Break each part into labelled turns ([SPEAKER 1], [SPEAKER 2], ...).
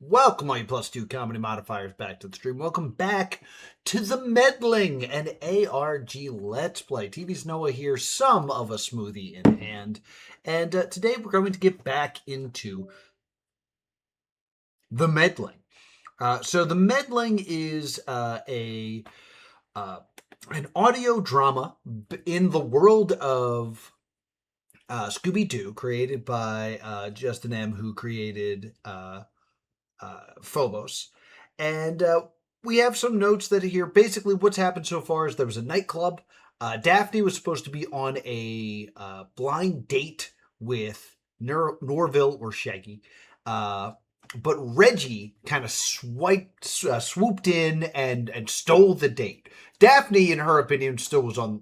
[SPEAKER 1] Welcome, all you +2 comedy modifiers, back to the stream. Welcome back to the Meddling, an ARG Let's Play. TV's Noah here, some of a smoothie in hand. And today we're going to get back into the Meddling. So the Meddling is an audio drama in the world of Scooby-doo, created by Justin M., who created Phobos. And we have some notes that are here. Basically, what's happened so far is there was a nightclub. Daphne was supposed to be on a blind date with Norville or Shaggy. But Reggie kind of swooped in and stole the date. Daphne, in her opinion, still was on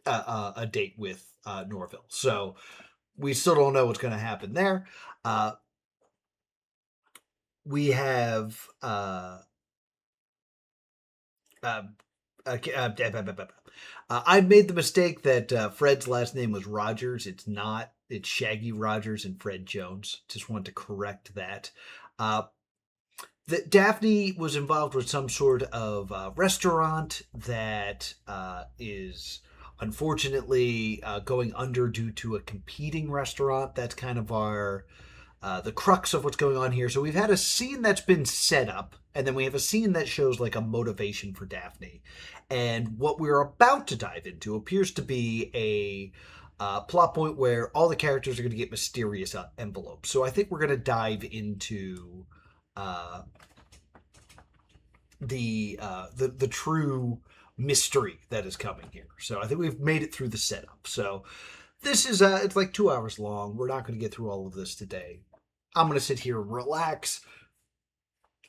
[SPEAKER 1] a date with Norville. So we still don't know what's going to happen there. We have I made the mistake that Fred's last name was Rogers. It's not. It's Shaggy Rogers and Fred Jones. Just wanted to correct that. That Daphne was involved with some sort of restaurant that is unfortunately going under due to a competing restaurant. That's kind of the crux of what's going on here. So we've had a scene that's been set up, and then we have a scene that shows like a motivation for Daphne. And what we're about to dive into appears to be a plot point where all the characters are going to get mysterious envelopes. So I think we're going to dive into the true mystery that is coming here. So I think we've made it through the setup. So this is it's like 2 hours long. We're not going to get through all of this today. I'm going to sit here and relax.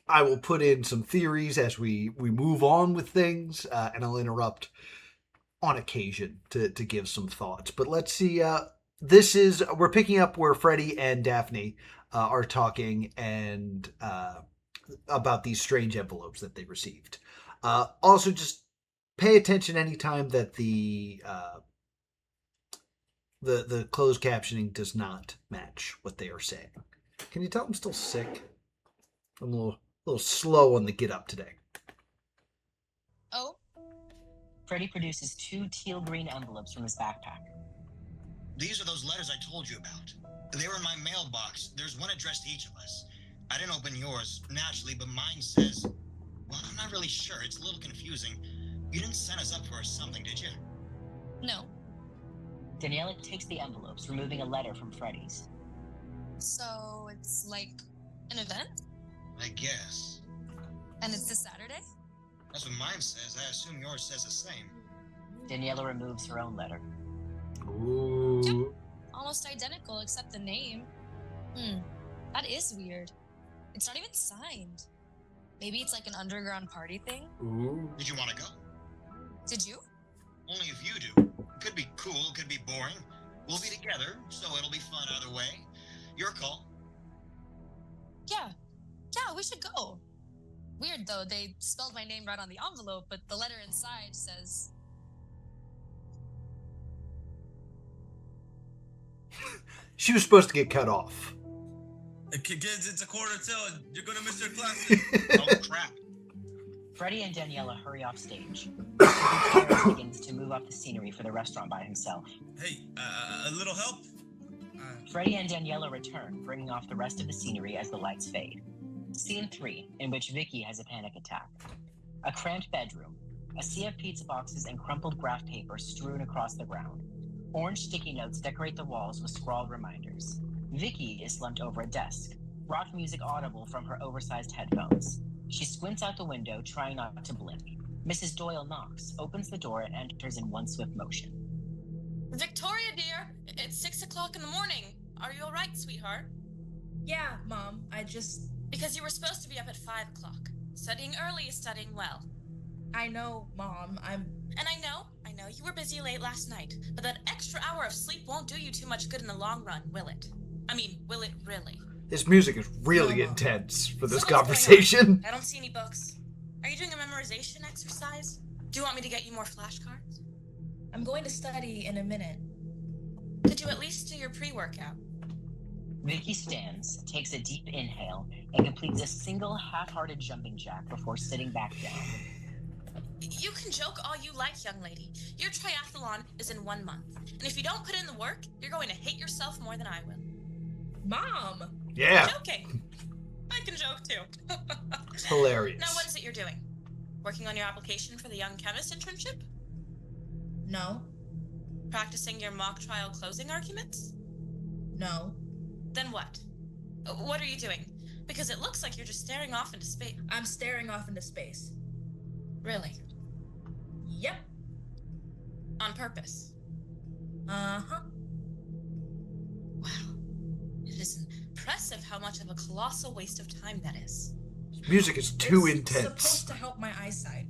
[SPEAKER 1] I will put in some theories as we move on with things, and I'll interrupt on occasion to give some thoughts. But let's see. We're picking up where Freddy and Daphne are talking and about these strange envelopes that they received. Also, just pay attention anytime that the closed captioning does not match what they are saying. Can you tell I'm still sick? I'm a little slow on the get up today.
[SPEAKER 2] Oh?
[SPEAKER 3] Freddy produces 2 teal-green envelopes from his backpack.
[SPEAKER 4] These are those letters I told you about. They were in my mailbox. There's one addressed to each of us. I didn't open yours, naturally, but mine says... Well, I'm not really sure. It's a little confusing. You didn't sign us up for something, did you?
[SPEAKER 2] No.
[SPEAKER 3] Daniela takes the envelopes, removing a letter from Freddy's.
[SPEAKER 2] So it's like an event?
[SPEAKER 4] I guess.
[SPEAKER 2] And it's this Saturday?
[SPEAKER 4] That's what mine says. I assume yours says the same.
[SPEAKER 3] Daniela removes her own letter.
[SPEAKER 1] Ooh.
[SPEAKER 2] Yep. Almost identical except the name. That is weird. It's not even signed. Maybe it's like an underground party thing?
[SPEAKER 1] Ooh.
[SPEAKER 4] Did you want to go?
[SPEAKER 2] Did you?
[SPEAKER 4] Only if you do. Could be cool, could be boring. We'll be together, so it'll be fun either way. Your call.
[SPEAKER 2] Yeah, we should go. Weird though, they spelled my name right on the envelope, but the letter inside says...
[SPEAKER 1] She was supposed to get cut off.
[SPEAKER 5] Kids, it's 1:45. You're gonna miss your classes.
[SPEAKER 4] Oh, crap.
[SPEAKER 3] Freddy and Daniela hurry off stage. Harris begins to move up the scenery for the restaurant by himself.
[SPEAKER 5] Hey, a little help?
[SPEAKER 3] Freddy and Daniela return, bringing off the rest of the scenery as the lights fade. Scene 3, in which Vicky has a panic attack. A cramped bedroom. A sea of pizza boxes and crumpled graph paper strewn across the ground. Orange sticky notes decorate the walls with scrawled reminders. Vicky is slumped over a desk, rock music audible from her oversized headphones. She squints out the window, trying not to blink. Mrs. Doyle knocks, opens the door, and enters in one swift motion.
[SPEAKER 6] Victoria, dear, it's 6 o'clock in the morning. Are you all right, sweetheart?
[SPEAKER 7] Yeah, Mom,
[SPEAKER 6] Because you were supposed to be up at 5 o'clock. Studying early is studying well.
[SPEAKER 7] I know, Mom,
[SPEAKER 6] And I know you were busy late last night, but that extra hour of sleep won't do you too much good in the long run, will it? I mean, will it really?
[SPEAKER 1] This music is really
[SPEAKER 7] No, Mom.
[SPEAKER 1] intense for this
[SPEAKER 6] So what's going on?
[SPEAKER 1] conversation.
[SPEAKER 6] I don't see any books. Are you doing a memorization exercise? Do you want me to get you more flashcards?
[SPEAKER 7] I'm going to study in a minute.
[SPEAKER 6] Could you at least do your pre-workout?
[SPEAKER 3] Vicky stands, takes a deep inhale, and completes a single half-hearted jumping jack before sitting back down.
[SPEAKER 6] You can joke all you like, young lady. Your triathlon is in 1 month. And if you don't put in the work, you're going to hate yourself more than I will.
[SPEAKER 7] Mom!
[SPEAKER 1] Yeah.
[SPEAKER 6] Joking. I can joke too.
[SPEAKER 1] It's hilarious.
[SPEAKER 6] Now, what is it you're doing? Working on your application for the Young Chemist internship?
[SPEAKER 7] No.
[SPEAKER 6] Practicing your mock trial closing arguments?
[SPEAKER 7] No.
[SPEAKER 6] Then what? What are you doing? Because it looks like you're just staring off into space.
[SPEAKER 7] I'm staring off into space.
[SPEAKER 6] Really?
[SPEAKER 7] Yep.
[SPEAKER 6] On purpose?
[SPEAKER 7] Uh-huh.
[SPEAKER 6] Wow. It is impressive how much of a colossal waste of time that is.
[SPEAKER 1] Music is too
[SPEAKER 7] It's
[SPEAKER 1] intense.
[SPEAKER 7] supposed to help my eyesight.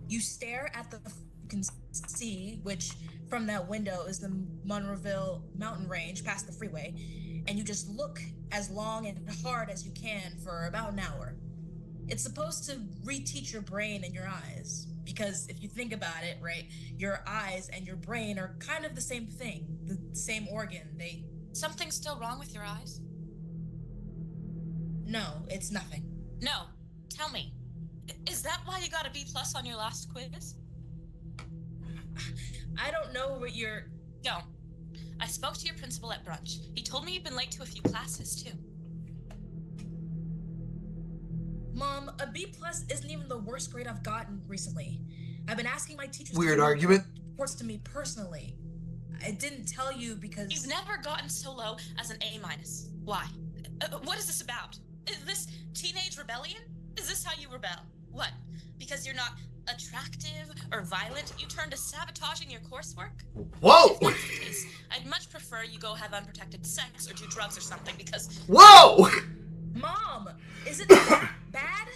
[SPEAKER 7] You stare at the you can see, which from that window is the Monroeville mountain range past the freeway, and you just look as long and hard as you can for about an hour. It's supposed to reteach your brain and your eyes, because if you think about it, right, your eyes and your brain are kind of the same thing, the same organ.
[SPEAKER 6] Something's still wrong with your eyes?
[SPEAKER 7] No, it's nothing.
[SPEAKER 6] No. Tell me. Is that why you got a B+ on your last quiz?
[SPEAKER 7] I don't know what you're...
[SPEAKER 6] Don't. I spoke to your principal at brunch. He told me you've been late to a few classes, too.
[SPEAKER 7] Mom, a B+ isn't even the worst grade I've gotten recently. I've been asking my teachers
[SPEAKER 1] Weird
[SPEAKER 7] to
[SPEAKER 1] argument.
[SPEAKER 7] reports to me personally. I didn't tell you because...
[SPEAKER 6] You've never gotten so low as an A-. Why? What is this about? Is this teenage rebellion? Is this how you rebel? What? Because you're not attractive or violent, you turn to sabotaging your coursework?
[SPEAKER 1] Whoa!
[SPEAKER 6] If that's the case, I'd much prefer you go have unprotected sex or do drugs or something because...
[SPEAKER 1] Whoa!
[SPEAKER 7] Mom, is it that bad?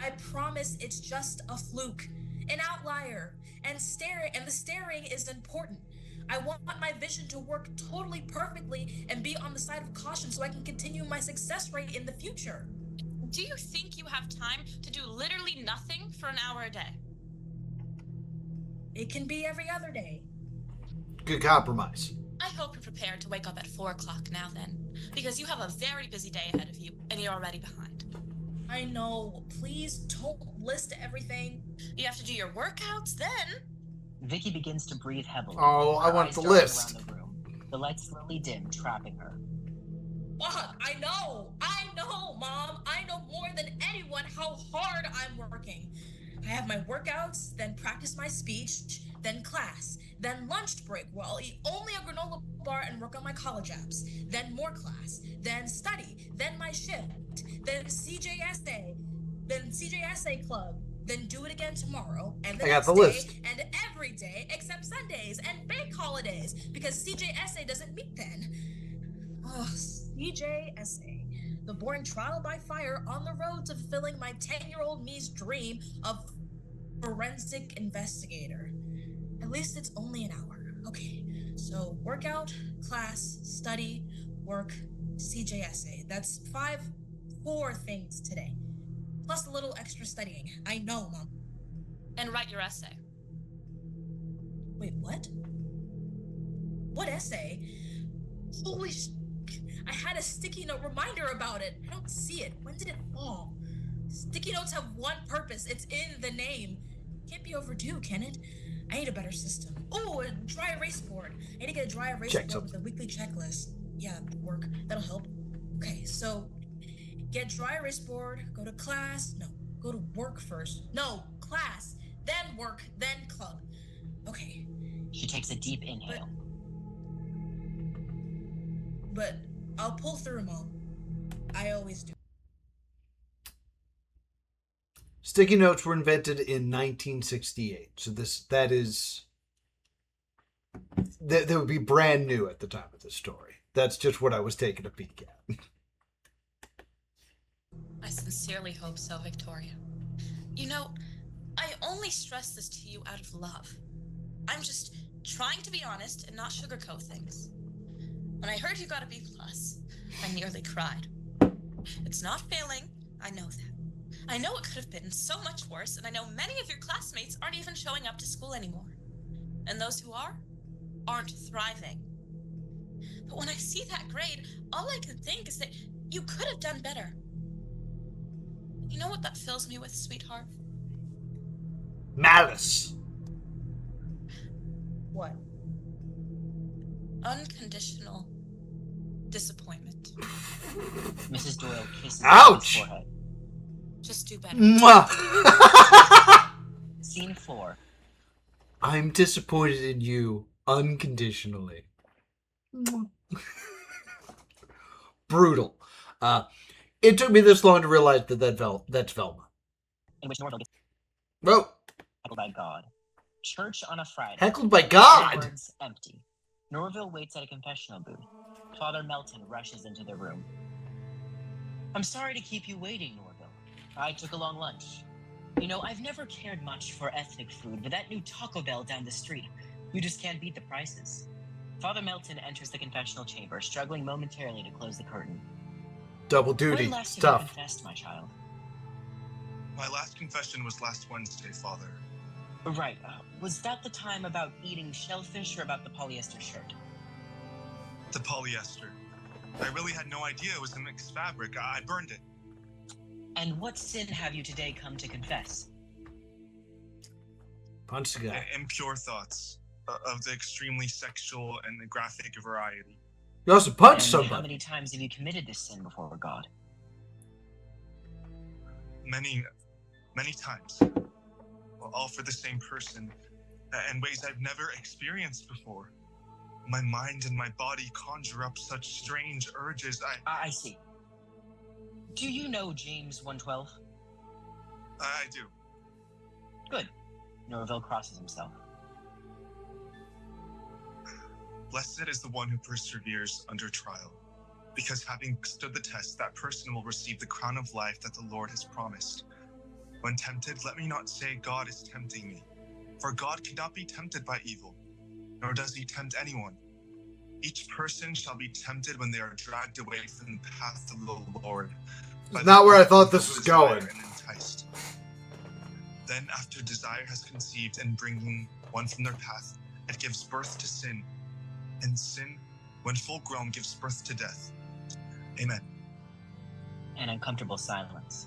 [SPEAKER 7] I promise it's just a fluke, an outlier, and the staring is important. I want my vision to work totally perfectly and be on the side of caution so I can continue my success rate in the future.
[SPEAKER 6] Do you think you have time to do literally nothing for an hour a day?
[SPEAKER 7] It can be every other day.
[SPEAKER 1] Good compromise.
[SPEAKER 6] I hope you're prepared to wake up at 4 o'clock now then, because you have a very busy day ahead of you and you're already behind.
[SPEAKER 7] I know. Please don't list everything.
[SPEAKER 6] You have to do your workouts then.
[SPEAKER 3] Vicky begins to breathe heavily.
[SPEAKER 1] Oh, I
[SPEAKER 3] Her
[SPEAKER 1] want
[SPEAKER 3] eyes
[SPEAKER 1] the
[SPEAKER 3] dart
[SPEAKER 1] list.
[SPEAKER 3] around the room. The lights slowly dim, trapping her.
[SPEAKER 7] Fuck, I know, Mom. I know more than anyone how hard I'm working. I have my workouts, then practice my speech, then class, then lunch break where I'll eat only a granola bar and work on my college apps, then more class, then study, then my shift, then CJSA club, then do it again tomorrow, and the
[SPEAKER 1] I got
[SPEAKER 7] next
[SPEAKER 1] the
[SPEAKER 7] day,
[SPEAKER 1] list.
[SPEAKER 7] and every day except Sundays and bank holidays, because CJSA doesn't meet then. Ugh, CJSA, the boring trial by fire on the road to fulfilling my 10-year-old me's dream of forensic investigator. At least it's only an hour. Okay, so workout, class, study, work, CJSA. That's 4 things today. Plus a little extra studying. I know, Mom.
[SPEAKER 6] And write your essay.
[SPEAKER 7] Wait, what? What essay? Holy sh... I had a sticky note reminder about it. I don't see it. When did it fall? Sticky notes have one purpose. It's in the name. Can't be overdue, can it? I need a better system. Oh, a dry erase board. I need to get a dry erase
[SPEAKER 1] Check
[SPEAKER 7] board with a weekly checklist. Yeah, work. That'll help. Okay, so get dry erase board, go to class. No, go to work first. No, class, then work, then club. Okay.
[SPEAKER 3] She takes a deep inhale.
[SPEAKER 7] But I'll pull through, Mom. I always do.
[SPEAKER 1] Sticky notes were invented in 1968, so that would be brand new at the time of this story. That's just what I was taking a peek at.
[SPEAKER 6] I sincerely hope so, Victoria. You know, I only stress this to you out of love. I'm just trying to be honest and not sugarcoat things. When I heard you got a B+, I nearly cried. It's not failing, I know that. I know it could have been so much worse, and I know many of your classmates aren't even showing up to school anymore. And those who are, aren't thriving. But when I see that grade, all I can think is that you could have done better. You know what that fills me with, sweetheart?
[SPEAKER 1] Malice.
[SPEAKER 7] What?
[SPEAKER 6] Unconditional disappointment.
[SPEAKER 3] Mrs. Doyle kisses
[SPEAKER 1] Ouch!
[SPEAKER 3] his forehead.
[SPEAKER 6] Just do better.
[SPEAKER 1] Mwah.
[SPEAKER 3] Scene 4.
[SPEAKER 1] I'm disappointed in you unconditionally. Brutal. It took me this long to realize that's Velma.
[SPEAKER 3] In which Norville gets
[SPEAKER 1] Whoa.
[SPEAKER 3] heckled by God. Church on a Friday.
[SPEAKER 1] Heckled by
[SPEAKER 3] The
[SPEAKER 1] God.
[SPEAKER 3] words empty. Norville waits at a confessional booth. Father Melton rushes into the room. I'm sorry to keep you waiting, Norville. I took a long lunch. You know, I've never cared much for ethnic food, but that new Taco Bell down the street, you just can't beat the prices. Father Melton enters the confessional chamber, struggling momentarily to close the curtain.
[SPEAKER 1] Double duty.
[SPEAKER 3] When last
[SPEAKER 1] It's
[SPEAKER 3] have you
[SPEAKER 1] tough.
[SPEAKER 3] confessed, my child?
[SPEAKER 8] My last confession was last Wednesday, Father.
[SPEAKER 3] Right. Was that the time about eating shellfish or about the polyester shirt?
[SPEAKER 8] The polyester. I really had no idea it was a mixed fabric. I burned it.
[SPEAKER 3] And what sin have you today come to confess?
[SPEAKER 1] Punch the guy.
[SPEAKER 8] Impure thoughts of the extremely sexual and the graphic variety.
[SPEAKER 1] You also punched
[SPEAKER 3] And how
[SPEAKER 1] somebody.
[SPEAKER 3] many times have you committed this sin before God?
[SPEAKER 8] Many times. All for the same person, and ways I've never experienced before. My mind and my body conjure up such strange urges.
[SPEAKER 3] I see. Do you know James 1:12?
[SPEAKER 8] I do.
[SPEAKER 3] Good. Norville crosses himself.
[SPEAKER 8] Blessed is the one who perseveres under trial, because having stood the test, that person will receive the crown of life that the Lord has promised. When tempted, let me not say God is tempting me, for God cannot be tempted by evil, nor does he tempt anyone. Each person shall be tempted when they are dragged away from the path of the Lord.
[SPEAKER 1] It's not where I thought this was going.
[SPEAKER 8] And enticed. Then, after desire has conceived and bringing one from their path, it gives birth to sin. And sin, when full grown, gives birth to death. Amen.
[SPEAKER 3] An uncomfortable silence.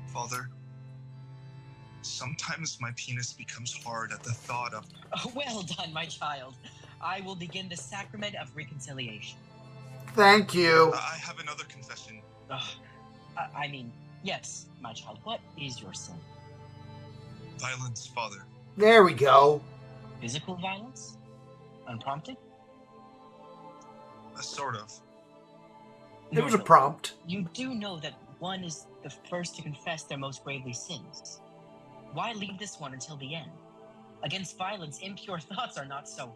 [SPEAKER 8] Father, sometimes my penis becomes hard at the thought of...
[SPEAKER 3] Oh, well done, my child. I will begin the sacrament of reconciliation.
[SPEAKER 1] Thank you.
[SPEAKER 8] I have another confession.
[SPEAKER 3] I mean, yes, my child. What is your sin?
[SPEAKER 8] Violence, Father.
[SPEAKER 1] There we go.
[SPEAKER 3] Physical violence? Unprompted?
[SPEAKER 8] Sort of.
[SPEAKER 1] It was a
[SPEAKER 3] Norville,
[SPEAKER 1] prompt.
[SPEAKER 3] You do know that one is the first to confess their most gravely sins. Why leave this one until the end? Against violence, impure thoughts are not so.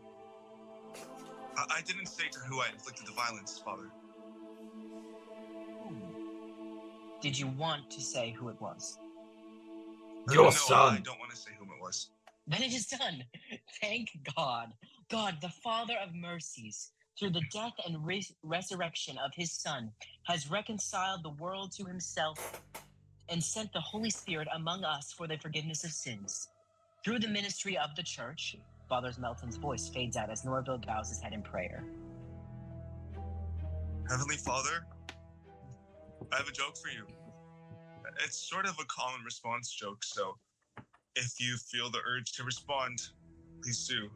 [SPEAKER 8] I didn't say to who I inflicted the violence, Father.
[SPEAKER 3] Did you want to say who it was?
[SPEAKER 1] Your
[SPEAKER 8] No,
[SPEAKER 1] son.
[SPEAKER 8] I don't want to say whom it was.
[SPEAKER 3] Then it is done. Thank God. God, the Father of mercies, through the death and resurrection of his Son, has reconciled the world to himself and sent the Holy Spirit among us for the forgiveness of sins. Through the ministry of the church, Father Melton's voice fades out as Norville bows his head in prayer.
[SPEAKER 8] Heavenly Father, I have a joke for you. It's sort of a call and response joke, so if you feel the urge to respond, please do.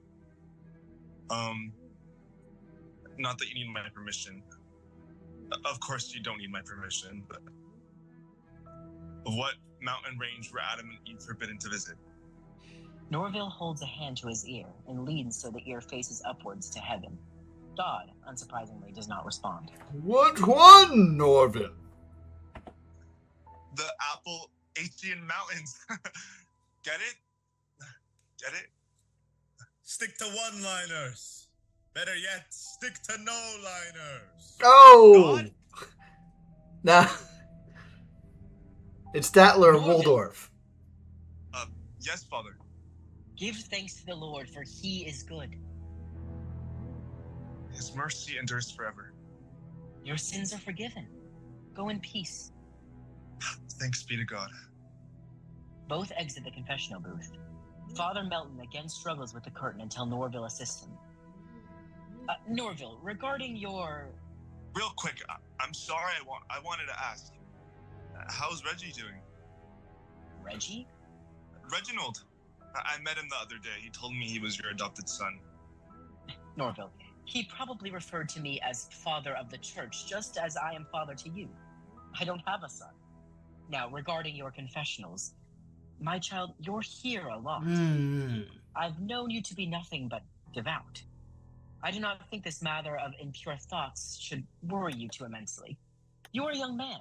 [SPEAKER 8] Not that you need my permission. Of course you don't need my permission, but what mountain range were Adam and Eve forbidden to visit?
[SPEAKER 3] Norville holds a hand to his ear and leans so the ear faces upwards to heaven. God, unsurprisingly, does not respond.
[SPEAKER 1] What one, Norville?
[SPEAKER 8] The Appalachian Mountains. Get it? Get it?
[SPEAKER 5] Stick to one-liners. Better yet, stick to no-liners.
[SPEAKER 1] Oh!
[SPEAKER 8] God?
[SPEAKER 1] Nah. It's Statler and
[SPEAKER 3] Norville.
[SPEAKER 1] Waldorf.
[SPEAKER 8] Yes, Father.
[SPEAKER 3] Give thanks to the Lord, for he is good.
[SPEAKER 8] His mercy endures forever.
[SPEAKER 3] Your sins are forgiven. Go in peace.
[SPEAKER 8] Thanks be to God.
[SPEAKER 3] Both exit the confessional booth. Father Melton again struggles with the curtain until Norville assists him. Norville, regarding your...
[SPEAKER 8] Real quick, I'm sorry. I wanted to ask. How's Reggie doing?
[SPEAKER 3] Reggie?
[SPEAKER 8] Reginald. I met him the other day. He told me he was your adopted son.
[SPEAKER 3] Norville, he probably referred to me as father of the church, just as I am father to you. I don't have a son. Now, regarding your confessionals, my child, you're here a lot. I've known you to be nothing but devout. I do not think this matter of impure thoughts should worry you too immensely. You are a young man.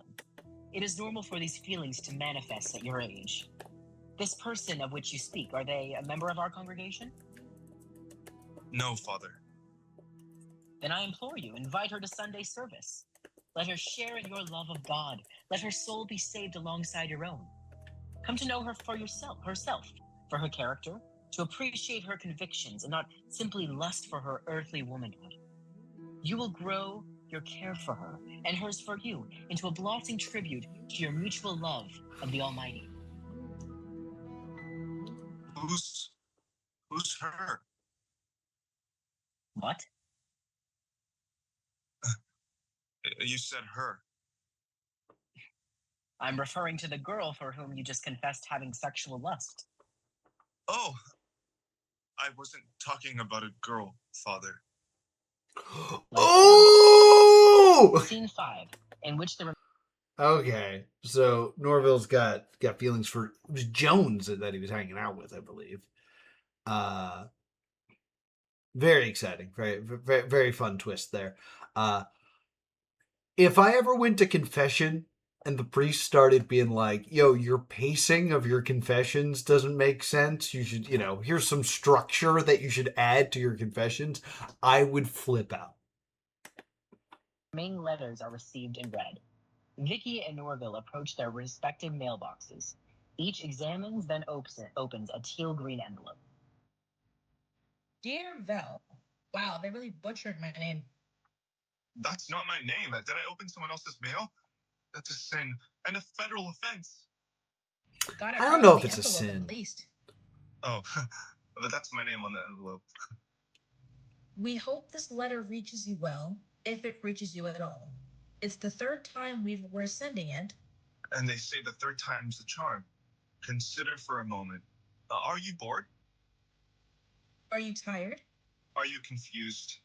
[SPEAKER 3] It is normal for these feelings to manifest at your age. This person of which you speak, are they a member of our congregation?
[SPEAKER 8] No, Father.
[SPEAKER 3] Then I implore you, invite her to Sunday service. Let her share in your love of God. Let her soul be saved alongside your own. Come to know her for herself, for her character, to appreciate her convictions and not simply lust for her earthly womanhood. You will grow your care for her, and hers for you, into a blossoming tribute to your mutual love of the Almighty.
[SPEAKER 8] Who's her?
[SPEAKER 3] What?
[SPEAKER 8] You said her.
[SPEAKER 3] I'm referring to the girl for whom you just confessed having sexual lust.
[SPEAKER 8] Oh, I wasn't talking about a girl, Father.
[SPEAKER 1] Oh!
[SPEAKER 3] Scene 5, in which the...
[SPEAKER 1] Okay, so Norville's got feelings for... It was Jones that he was hanging out with, I believe. Very exciting. Very, very, very fun twist there. If I ever went to confession and the priest started being like, yo, your pacing of your confessions doesn't make sense, you should, here's some structure that you should add to your confessions, I would flip out.
[SPEAKER 3] Main letters are received and read. Vicky and Norville approach their respective mailboxes. Each examines, then opens a teal green envelope.
[SPEAKER 7] Dear Vel. Wow, they really butchered my name.
[SPEAKER 8] That's not my name. Did I open someone else's mail? That's a sin and a federal offense.
[SPEAKER 7] I
[SPEAKER 1] don't know if it's a sin.
[SPEAKER 7] At least.
[SPEAKER 8] Oh, but that's my name on the envelope.
[SPEAKER 7] We hope this letter reaches you well, if it reaches you at all. It's the third time we're sending it.
[SPEAKER 8] And they say the third time's the charm. Consider for a moment. Are you bored?
[SPEAKER 7] Are you tired?
[SPEAKER 8] Are you confused?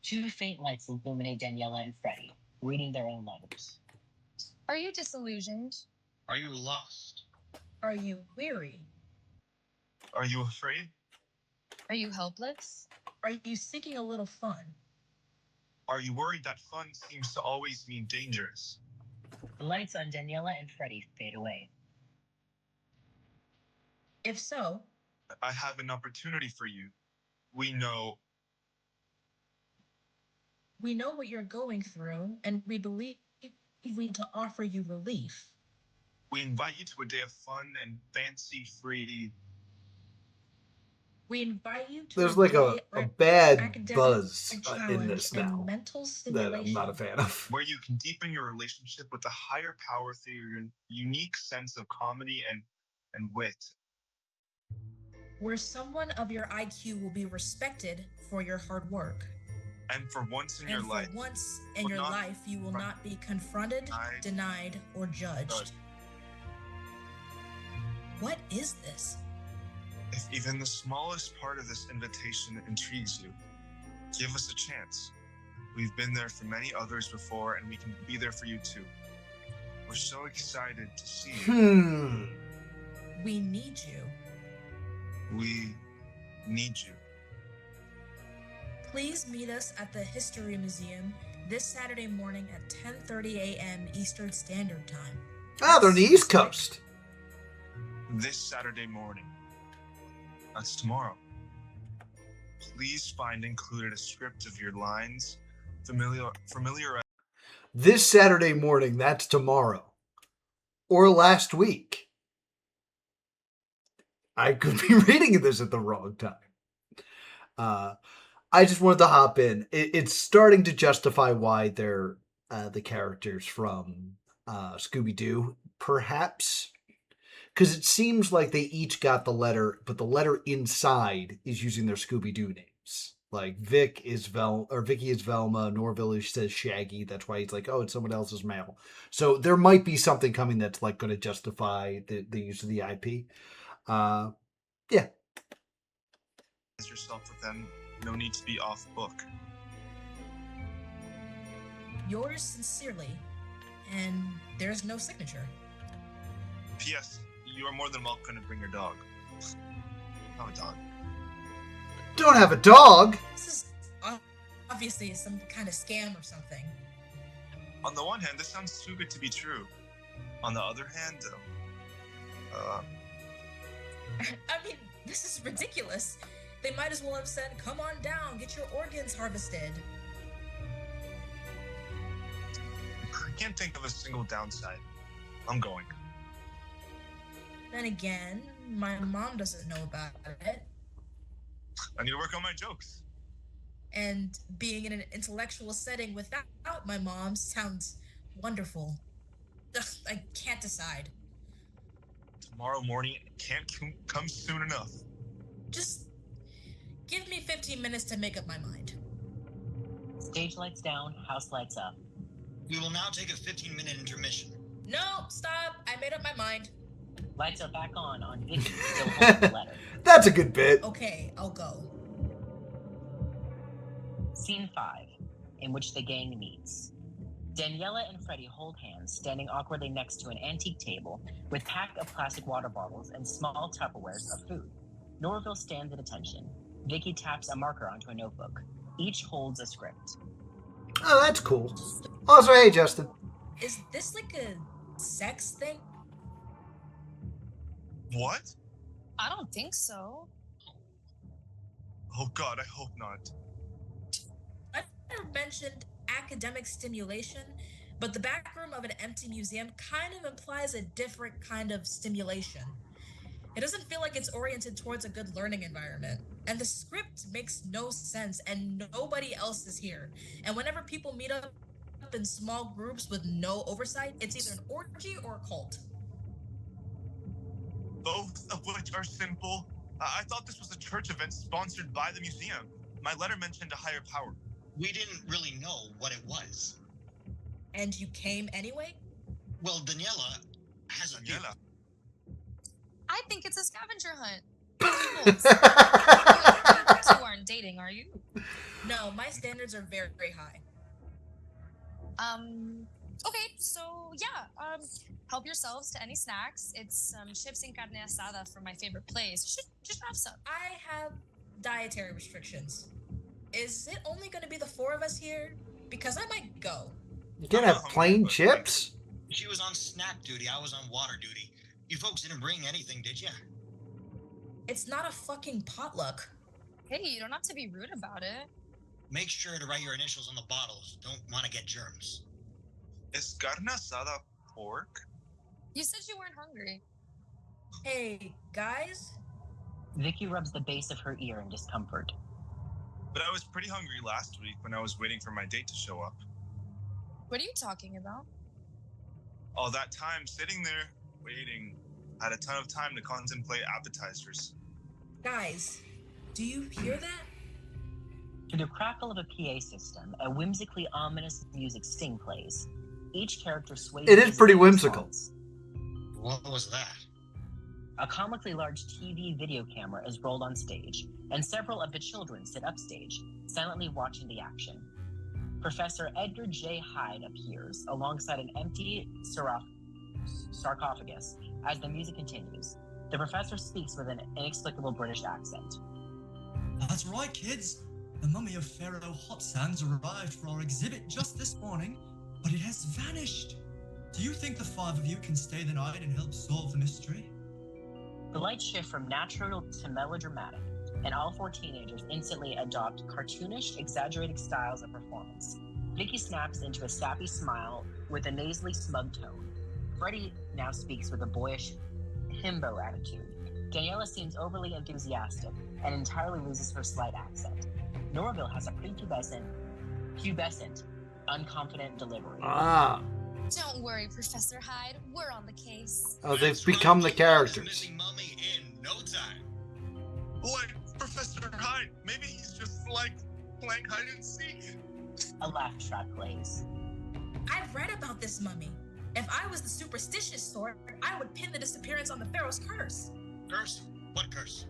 [SPEAKER 3] Two faint lights illuminate Daniela and Freddie, reading their own letters.
[SPEAKER 2] Are you disillusioned?
[SPEAKER 4] Are you lost?
[SPEAKER 7] Are you weary?
[SPEAKER 8] Are you afraid?
[SPEAKER 2] Are you helpless?
[SPEAKER 7] Are you seeking a little fun?
[SPEAKER 8] Are you worried that fun seems to always mean dangerous?
[SPEAKER 3] The lights on Daniela and Freddie fade away.
[SPEAKER 7] If so,
[SPEAKER 8] I have an opportunity for you. We know
[SPEAKER 7] what you're going through, and we believe we need to offer you relief.
[SPEAKER 8] we invite you to a day of fun and fancy-free.
[SPEAKER 7] We invite you to
[SPEAKER 1] There's like a bad
[SPEAKER 7] academic
[SPEAKER 1] buzz in
[SPEAKER 7] challenge
[SPEAKER 1] this
[SPEAKER 7] and
[SPEAKER 1] now
[SPEAKER 7] mental
[SPEAKER 1] that I'm
[SPEAKER 7] stimulation.
[SPEAKER 1] not a fan of.
[SPEAKER 8] Where you can deepen your relationship with a higher power through your unique sense of comedy and wit.
[SPEAKER 7] Where someone of your IQ will be respected for your hard work.
[SPEAKER 8] And for once in your
[SPEAKER 7] And
[SPEAKER 8] life,
[SPEAKER 7] for once in your life, you will not be confronted, denied, or judged. What is this?
[SPEAKER 8] if even the smallest part of this invitation intrigues you, give us a chance. We've been there for many others before, and we can be there for you too. We're so excited to see you.
[SPEAKER 7] We need you.
[SPEAKER 8] We need you.
[SPEAKER 7] Please meet us at the History Museum this Saturday morning at 10:30 a.m. Eastern Standard Time.
[SPEAKER 1] They're on the East Coast.
[SPEAKER 8] This Saturday morning. That's tomorrow. Please find included a script of your lines, familiar.
[SPEAKER 1] This Saturday morning, that's tomorrow. Or last week. I could be reading this at the wrong time. I just wanted to hop in. It's starting to justify why they're the characters from Scooby-Doo, perhaps. Because it seems like they each got the letter, but the letter inside is using their Scooby-Doo names. Like Vicky is Velma, Norville says Shaggy. That's why he's like, oh, it's someone else's mail. So there might be something coming that's like going to justify the use of the IP. Yeah.
[SPEAKER 8] Yourself with them. No need to be off book.
[SPEAKER 7] Yours sincerely, and there's no signature.
[SPEAKER 8] P.S. You are more than welcome to bring your dog. Oh, a dog.
[SPEAKER 1] Don't have a dog.
[SPEAKER 7] This is obviously some kind of scam or something.
[SPEAKER 8] On the one hand, this sounds too good to be true. On the other hand,
[SPEAKER 7] I mean, this is ridiculous. They might as well have said, come on down, get your organs harvested.
[SPEAKER 8] I can't think of a single downside. I'm going.
[SPEAKER 7] Then again, my mom doesn't know about it.
[SPEAKER 8] I need to work on my jokes.
[SPEAKER 7] And being in an intellectual setting without my mom sounds wonderful. Ugh, I can't decide.
[SPEAKER 8] Tomorrow morning can't come soon enough.
[SPEAKER 7] Just give me 15 minutes to make up my mind.
[SPEAKER 3] Stage lights down, house lights up.
[SPEAKER 4] We will now take a 15-minute intermission.
[SPEAKER 7] No, stop. I made up my mind.
[SPEAKER 3] Lights are back on Vicky, still holding the letter.
[SPEAKER 1] That's a good bit.
[SPEAKER 7] Okay, I'll go.
[SPEAKER 3] Scene 5, in which the gang meets. Daniela and Freddie hold hands, standing awkwardly next to an antique table with a pack of plastic water bottles and small Tupperwares of food. Norville stands at attention. Vicky taps a marker onto a notebook. Each holds a script.
[SPEAKER 1] Oh, that's cool. Also, hey, Justin.
[SPEAKER 7] Is this like a sex thing?
[SPEAKER 8] What?
[SPEAKER 2] I don't think so.
[SPEAKER 8] Oh God, I hope not.
[SPEAKER 7] I've never mentioned academic stimulation, but the back room of an empty museum kind of implies a different kind of stimulation. It doesn't feel like it's oriented towards a good learning environment. And the script makes no sense, and nobody else is here. And whenever people meet up in small groups with no oversight, it's either an orgy or a cult.
[SPEAKER 8] Both of which are simple. I thought this was a church event sponsored by the museum. My letter mentioned a higher power.
[SPEAKER 4] We didn't really know what it was.
[SPEAKER 7] And you came anyway?
[SPEAKER 4] Well, Daniela has a
[SPEAKER 8] Daniela.
[SPEAKER 2] I think it's a scavenger hunt. You two aren't dating, are you?
[SPEAKER 7] No, my standards are very, very high.
[SPEAKER 2] Okay, so yeah, help yourselves to any snacks. It's chips and carne asada from my favorite place. Just grab some.
[SPEAKER 7] I have dietary restrictions. Is it only going to be the four of us here? Because I might go.
[SPEAKER 1] You can't have plain chips?
[SPEAKER 4] She was on snack duty. I was on water duty. You folks didn't bring anything, did you?
[SPEAKER 7] It's not a fucking potluck.
[SPEAKER 2] Hey, you don't have to be rude about it.
[SPEAKER 4] Make sure to write your initials on the bottles. Don't want to get germs.
[SPEAKER 8] Is carne asada pork?
[SPEAKER 2] You said you weren't hungry.
[SPEAKER 7] Hey, guys?
[SPEAKER 3] Vicky rubs the base of her ear in discomfort.
[SPEAKER 8] But I was pretty hungry last week when I was waiting for my date to show up.
[SPEAKER 2] What are you talking about?
[SPEAKER 8] All that time sitting there, waiting, had a ton of time to contemplate appetizers.
[SPEAKER 7] Guys, do you hear that?
[SPEAKER 3] To the crackle of a PA system, a whimsically ominous music sting plays. Each character sways.
[SPEAKER 1] It is pretty whimsical.
[SPEAKER 4] What was that?
[SPEAKER 3] A comically large TV video camera is rolled on stage, and several of the children sit upstage, silently watching the action. Professor Edgar J. Hyde appears alongside an empty sarcophagus as the music continues. The professor speaks with an inexplicable British accent.
[SPEAKER 9] That's right, kids. The mummy of Pharaoh Hotsands arrived for our exhibit just this morning, but it has vanished. Do you think the five of you can stay the night and help solve the mystery?
[SPEAKER 3] The lights shift from natural to melodramatic, and all four teenagers instantly adopt cartoonish, exaggerated styles of performance. Vicky snaps into a sappy smile with a nasally smug tone. Freddie now speaks with a boyish himbo attitude. Daniela seems overly enthusiastic and entirely loses her slight accent. Norville has a prepubescent, unconfident delivery.
[SPEAKER 1] Ah.
[SPEAKER 2] Don't worry, Professor Hyde. We're on the case.
[SPEAKER 1] Oh, they've become the characters.
[SPEAKER 4] Missing mummy in no time.
[SPEAKER 8] Like, Professor Hyde. Maybe he's just like playing hide and seek.
[SPEAKER 3] A laugh track plays.
[SPEAKER 7] I've read about this mummy. If I was the superstitious sort, I would pin the disappearance on the pharaoh's curse.
[SPEAKER 4] Curse? What curse?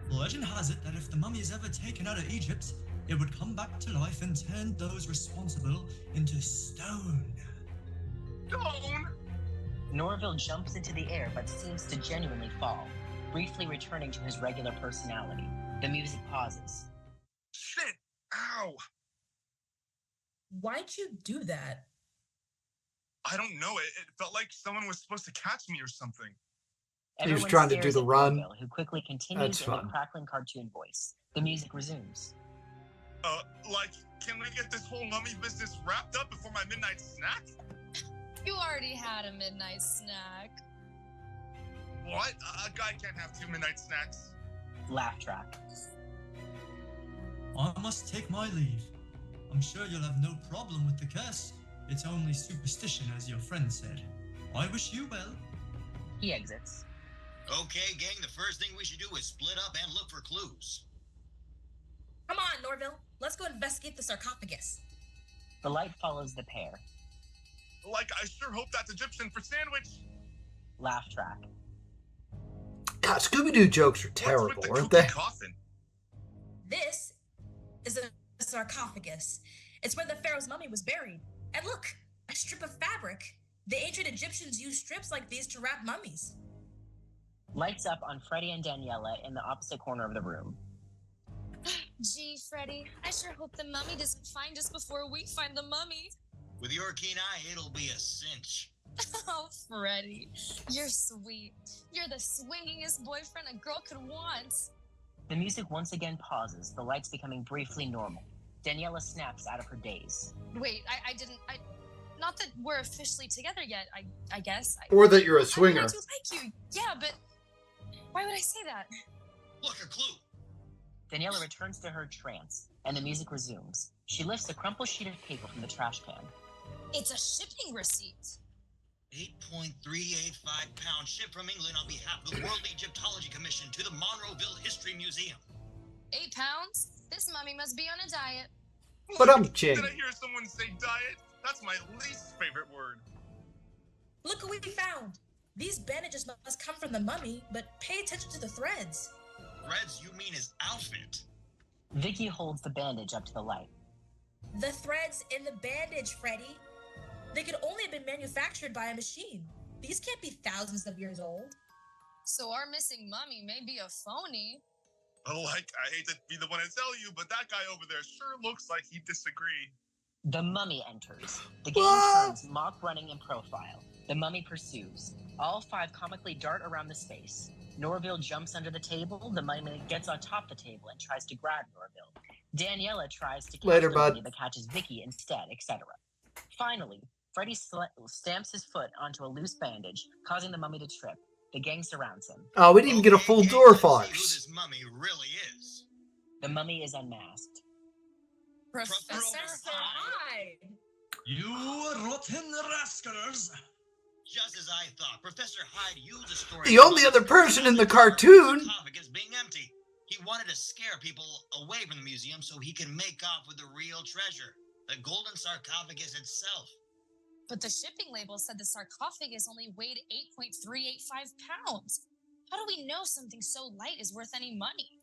[SPEAKER 9] Legend has it that if the mummy is ever taken out of Egypt, it would come back to life and turn those responsible into stone.
[SPEAKER 8] Stone?
[SPEAKER 3] Norville jumps into the air but seems to genuinely fall, briefly returning to his regular personality. The music pauses.
[SPEAKER 8] Shit! Ow!
[SPEAKER 7] Why'd you do that?
[SPEAKER 8] I don't know. It felt like someone was supposed to catch me or something.
[SPEAKER 1] He was
[SPEAKER 3] Everyone
[SPEAKER 1] trying to do
[SPEAKER 3] stares
[SPEAKER 1] the
[SPEAKER 3] at
[SPEAKER 1] run.
[SPEAKER 3] Norville, who quickly continues
[SPEAKER 1] That's
[SPEAKER 3] in
[SPEAKER 1] fun.
[SPEAKER 3] a crackling cartoon voice. The music resumes.
[SPEAKER 8] Like, can we get this whole mummy business wrapped up before my midnight snack?
[SPEAKER 2] You already had a midnight snack.
[SPEAKER 8] What? A guy can't have 2 midnight snacks.
[SPEAKER 3] Laugh track.
[SPEAKER 9] I must take my leave. I'm sure you'll have no problem with the curse. It's only superstition, as your friend said. I wish you well.
[SPEAKER 3] He exits.
[SPEAKER 4] Okay, gang, the first thing we should do is split up and look for clues.
[SPEAKER 7] Come on, Norville. Let's go investigate the sarcophagus.
[SPEAKER 3] The light follows the pair.
[SPEAKER 8] Like, I sure hope that's Egyptian for sandwich.
[SPEAKER 3] Laugh track.
[SPEAKER 1] God, Scooby-Doo jokes are
[SPEAKER 8] What's
[SPEAKER 1] terrible,
[SPEAKER 8] with the
[SPEAKER 1] weren't
[SPEAKER 8] kooky
[SPEAKER 1] they?
[SPEAKER 8] coffin?
[SPEAKER 7] This is a sarcophagus. It's where the pharaoh's mummy was buried. And look, a strip of fabric. The ancient Egyptians used strips like these to wrap mummies.
[SPEAKER 3] Lights up on Freddy and Daniela in the opposite corner of the room.
[SPEAKER 2] Gee, Freddy, I sure hope the mummy doesn't find us before we find the mummy.
[SPEAKER 4] With your keen eye, it'll be a cinch.
[SPEAKER 2] Oh, Freddy, you're sweet. You're the swingingest boyfriend a girl could want.
[SPEAKER 3] The music once again pauses, the lights becoming briefly normal. Daniela snaps out of her daze.
[SPEAKER 2] Wait, not that we're officially together yet, I guess.
[SPEAKER 1] Or that you're a
[SPEAKER 2] I
[SPEAKER 1] swinger.
[SPEAKER 2] do like you, yeah, but why would I say that?
[SPEAKER 4] Look, a clue.
[SPEAKER 3] Daniela returns to her trance, and the music resumes. She lifts a crumpled sheet of paper from the trash can.
[SPEAKER 2] It's a shipping receipt.
[SPEAKER 4] 8.385 pounds shipped from England on behalf of the World Egyptology Commission to the Monroeville History Museum.
[SPEAKER 2] 8 pounds? This mummy must be on a diet.
[SPEAKER 1] But I'm Ching.
[SPEAKER 8] Did I hear someone say diet? That's my least favorite word.
[SPEAKER 7] Look what we found. These bandages must come from the mummy, but pay attention to the threads.
[SPEAKER 4] Threads, you mean his outfit?
[SPEAKER 3] Vicky holds the bandage up to the light.
[SPEAKER 7] The threads in the bandage, Freddy. They could only have been manufactured by a machine. These can't be thousands of years old.
[SPEAKER 2] So our missing mummy may be a phony.
[SPEAKER 8] Like, I hate to be the one to tell you, but that guy over there sure looks like he'd disagree.
[SPEAKER 3] The mummy enters. The game
[SPEAKER 1] What?
[SPEAKER 3] turns mock running in profile. The mummy pursues. All 5 comically dart around the space. Norville jumps under the table. The mummy gets on top of the table and tries to grab Norville. Daniela tries to catch
[SPEAKER 1] Later,
[SPEAKER 3] the
[SPEAKER 1] bud.
[SPEAKER 3] mummy but catches Vicky instead, etc. Finally, Freddy stamps his foot onto a loose bandage, causing the mummy to trip. The gang surrounds him.
[SPEAKER 1] Oh, we didn't even get a full
[SPEAKER 4] gang,
[SPEAKER 1] door
[SPEAKER 4] let's see who
[SPEAKER 1] farce.
[SPEAKER 4] this mummy really is.
[SPEAKER 3] The mummy is unmasked.
[SPEAKER 2] Professor
[SPEAKER 7] Hyde.
[SPEAKER 9] You rotten rascals!
[SPEAKER 4] Just as I thought, Professor Hyde used a story.
[SPEAKER 1] The only other person in the cartoon.
[SPEAKER 4] Sarcophagus being empty. He wanted to scare people away from the museum so he can make off with the real treasure, the golden sarcophagus itself.
[SPEAKER 2] But the shipping label said the sarcophagus only weighed 8.385 pounds. How do we know something so light is worth any money?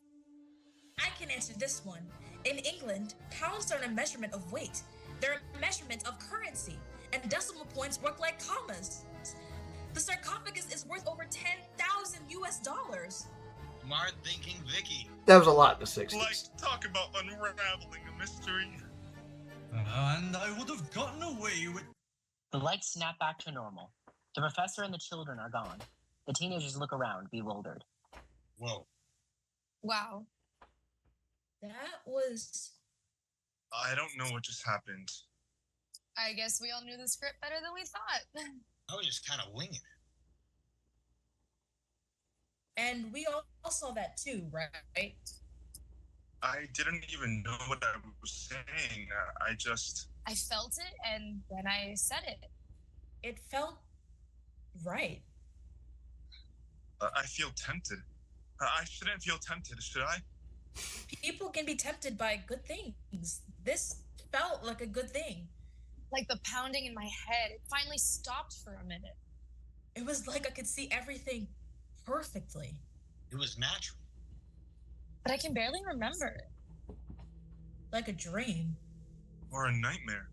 [SPEAKER 7] I can answer this one. In England, pounds aren't a measurement of weight. They're a measurement of currency, and decimal points work like commas. The sarcophagus is worth over 10,000 US dollars.
[SPEAKER 4] Smart thinking, Vicky.
[SPEAKER 1] That was a lot in the 60s.
[SPEAKER 8] Like, talk about unraveling a mystery.
[SPEAKER 9] And I would have gotten away with...
[SPEAKER 3] The lights snap back to normal. The professor and the children are gone. The teenagers look around, bewildered.
[SPEAKER 4] Whoa.
[SPEAKER 2] Wow.
[SPEAKER 7] That was...
[SPEAKER 8] I don't know what just happened.
[SPEAKER 2] I guess we all knew the script better than we thought.
[SPEAKER 4] I was just kind of winging it.
[SPEAKER 7] And we all saw that too, right?
[SPEAKER 8] I didn't even know what I was saying. I just...
[SPEAKER 2] I felt it, and then I said it.
[SPEAKER 7] It felt right.
[SPEAKER 8] I feel tempted. I shouldn't feel tempted, should I?
[SPEAKER 7] People can be tempted by good things. This felt like a good thing.
[SPEAKER 2] Like the pounding in my head, it finally stopped for a minute.
[SPEAKER 7] It was like I could see everything perfectly.
[SPEAKER 4] It was natural.
[SPEAKER 2] But I can barely remember it.
[SPEAKER 7] Like a dream.
[SPEAKER 8] Or a nightmare.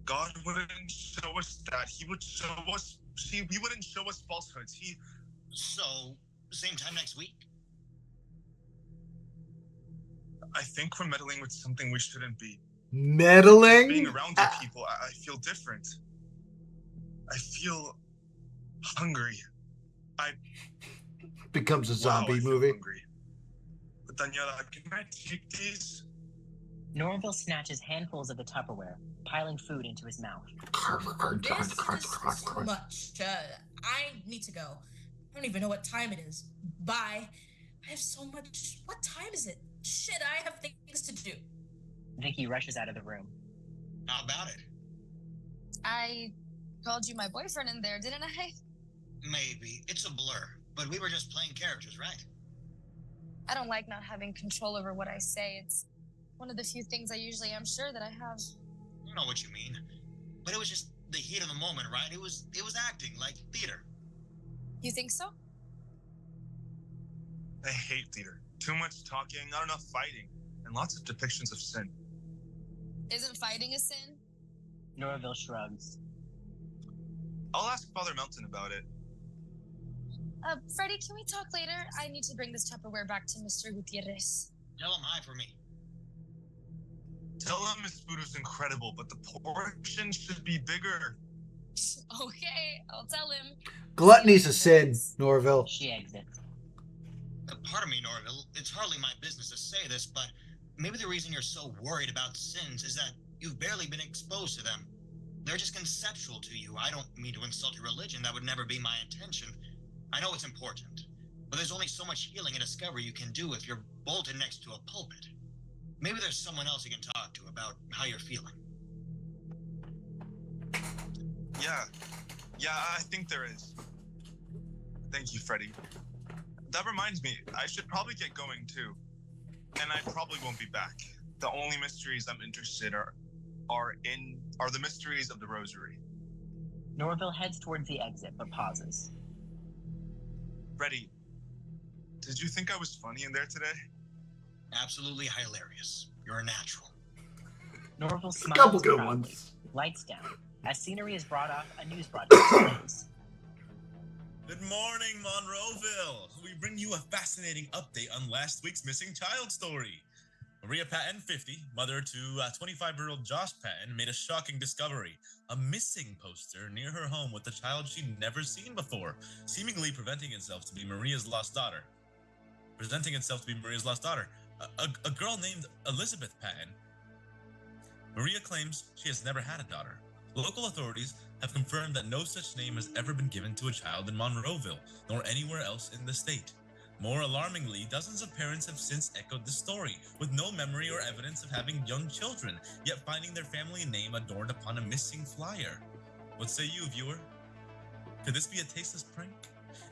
[SPEAKER 8] God wouldn't show us that. He would show us. He wouldn't show us falsehoods.
[SPEAKER 4] So, same time next week?
[SPEAKER 8] I think we're meddling with something we shouldn't be.
[SPEAKER 1] Meddling?
[SPEAKER 8] Being around you people, I feel different. I feel hungry.
[SPEAKER 1] Becomes a zombie
[SPEAKER 8] I feel
[SPEAKER 1] movie.
[SPEAKER 8] hungry. But Daniela, can I take these?
[SPEAKER 3] Norville snatches handfuls of the Tupperware, piling food into his mouth.
[SPEAKER 7] This is too much. I need to go. I don't even know what time it is. Bye. I have so much. What time is it? Shit, I have things to do.
[SPEAKER 3] Vicky rushes out of the room.
[SPEAKER 4] How about it?
[SPEAKER 2] I called you my boyfriend in there, didn't I?
[SPEAKER 4] Maybe. It's a blur. But we were just playing characters, right?
[SPEAKER 2] I don't like not having control over what I say. It's one of the few things I usually am sure that I have.
[SPEAKER 4] I know what you mean. But it was just the heat of the moment, right? It was acting, like theater.
[SPEAKER 2] You think so?
[SPEAKER 8] I hate theater. Too much talking, not enough fighting, and lots of depictions of sin.
[SPEAKER 2] Isn't fighting a sin?
[SPEAKER 3] Norville shrugs.
[SPEAKER 8] I'll ask Father Melton about it.
[SPEAKER 2] Freddie, can we talk later? I need to bring this Tupperware back to Mr. Gutierrez.
[SPEAKER 4] Tell him hi for me.
[SPEAKER 8] Tell him his food was incredible, but the portion should be bigger.
[SPEAKER 2] Okay, I'll tell him.
[SPEAKER 1] Gluttony's a sin, Norville.
[SPEAKER 3] She exits.
[SPEAKER 4] Pardon me, Norville. It's hardly my business to say this, but maybe the reason you're so worried about sins is that you've barely been exposed to them. They're just conceptual to you. I don't mean to insult your religion. That would never be my intention. I know it's important, but there's only so much healing and discovery you can do if you're bolted next to a pulpit. Maybe there's someone else you can talk to about how you're feeling.
[SPEAKER 8] Yeah, I think there is. Thank you, Freddie. That reminds me, I should probably get going too. And I probably won't be back. The only mysteries I'm interested are the mysteries of the Rosary.
[SPEAKER 3] Norville heads towards the exit, but pauses.
[SPEAKER 8] Freddie, did you think I was funny in there today?
[SPEAKER 4] Absolutely hilarious. You're a natural.
[SPEAKER 3] Norville
[SPEAKER 1] A
[SPEAKER 3] smiles
[SPEAKER 1] couple good
[SPEAKER 3] proudly.
[SPEAKER 1] ones.
[SPEAKER 3] Lights down, as scenery is brought off a news broadcast plays.
[SPEAKER 5] Good morning, Monroeville. We bring you a fascinating update on last week's missing child story. Maria Patton, 50, mother to 25-year-old Josh Patton, made a shocking discovery. A missing poster near her home with a child she'd never seen before, seemingly presenting itself to be Maria's lost daughter. A girl named Elizabeth Patton. Maria claims she has never had a daughter. Local authorities have confirmed that no such name has ever been given to a child in Monroeville, nor anywhere else in the state. More alarmingly, dozens of parents have since echoed the story, with no memory or evidence of having young children, yet finding their family name adorned upon a missing flyer. What say you, viewer? Could this be a tasteless prank?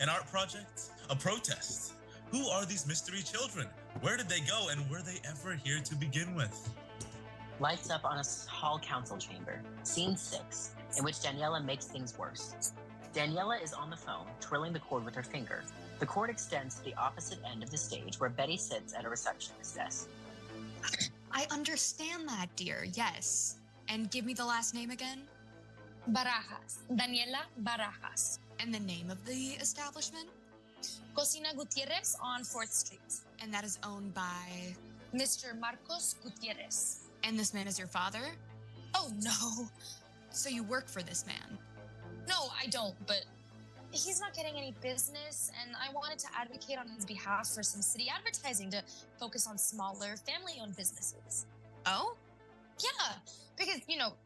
[SPEAKER 5] An art project? A protest? Who are these mystery children? Where did they go, and were they ever here to begin with?
[SPEAKER 3] Lights up on a hall council chamber. Scene 6, in which Daniela makes things worse. Daniela is on the phone, twirling the cord with her finger. The cord extends to the opposite end of the stage, where Betty sits at a receptionist's desk.
[SPEAKER 10] I understand that, dear, yes. And give me the last name again?
[SPEAKER 2] Barajas. Daniela Barajas.
[SPEAKER 10] And the name of the establishment?
[SPEAKER 2] Cocina Gutierrez on 4th Street.
[SPEAKER 10] And that is owned by...
[SPEAKER 2] Mr. Marcos Gutierrez.
[SPEAKER 10] And this man is your father?
[SPEAKER 2] Oh, no.
[SPEAKER 10] So you work for this man?
[SPEAKER 2] No, I don't, but he's not getting any business, and I wanted to advocate on his behalf for some city advertising to focus on smaller, family-owned businesses.
[SPEAKER 10] Oh?
[SPEAKER 2] Yeah, because,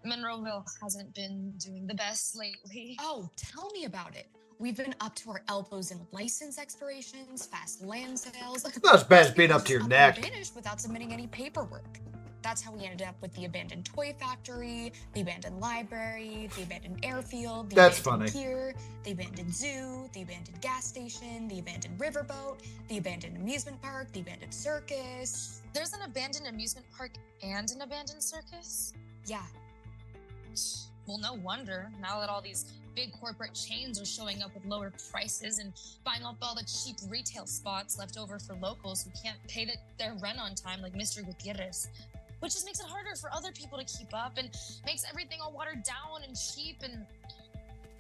[SPEAKER 2] Monroeville hasn't been doing the best lately.
[SPEAKER 10] Oh, tell me about it. We've been up to our elbows in license expirations, fast land sales.
[SPEAKER 1] Not as bad as being up to your neck.
[SPEAKER 10] Finished without submitting any paperwork. That's how we ended up with the abandoned toy factory, the abandoned library, the abandoned airfield, the
[SPEAKER 1] That's
[SPEAKER 10] abandoned
[SPEAKER 1] funny.
[SPEAKER 10] pier, the abandoned zoo, the abandoned gas station, the abandoned riverboat, the abandoned amusement park, the abandoned circus.
[SPEAKER 2] There's an abandoned amusement park and an abandoned circus?
[SPEAKER 10] Yeah,
[SPEAKER 2] Well, no wonder, now that all these big corporate chains are showing up with lower prices and buying up all the cheap retail spots left over for locals who can't pay their rent on time, like Mr. Gutierrez. Which just makes it harder for other people to keep up and makes everything all watered down and cheap. And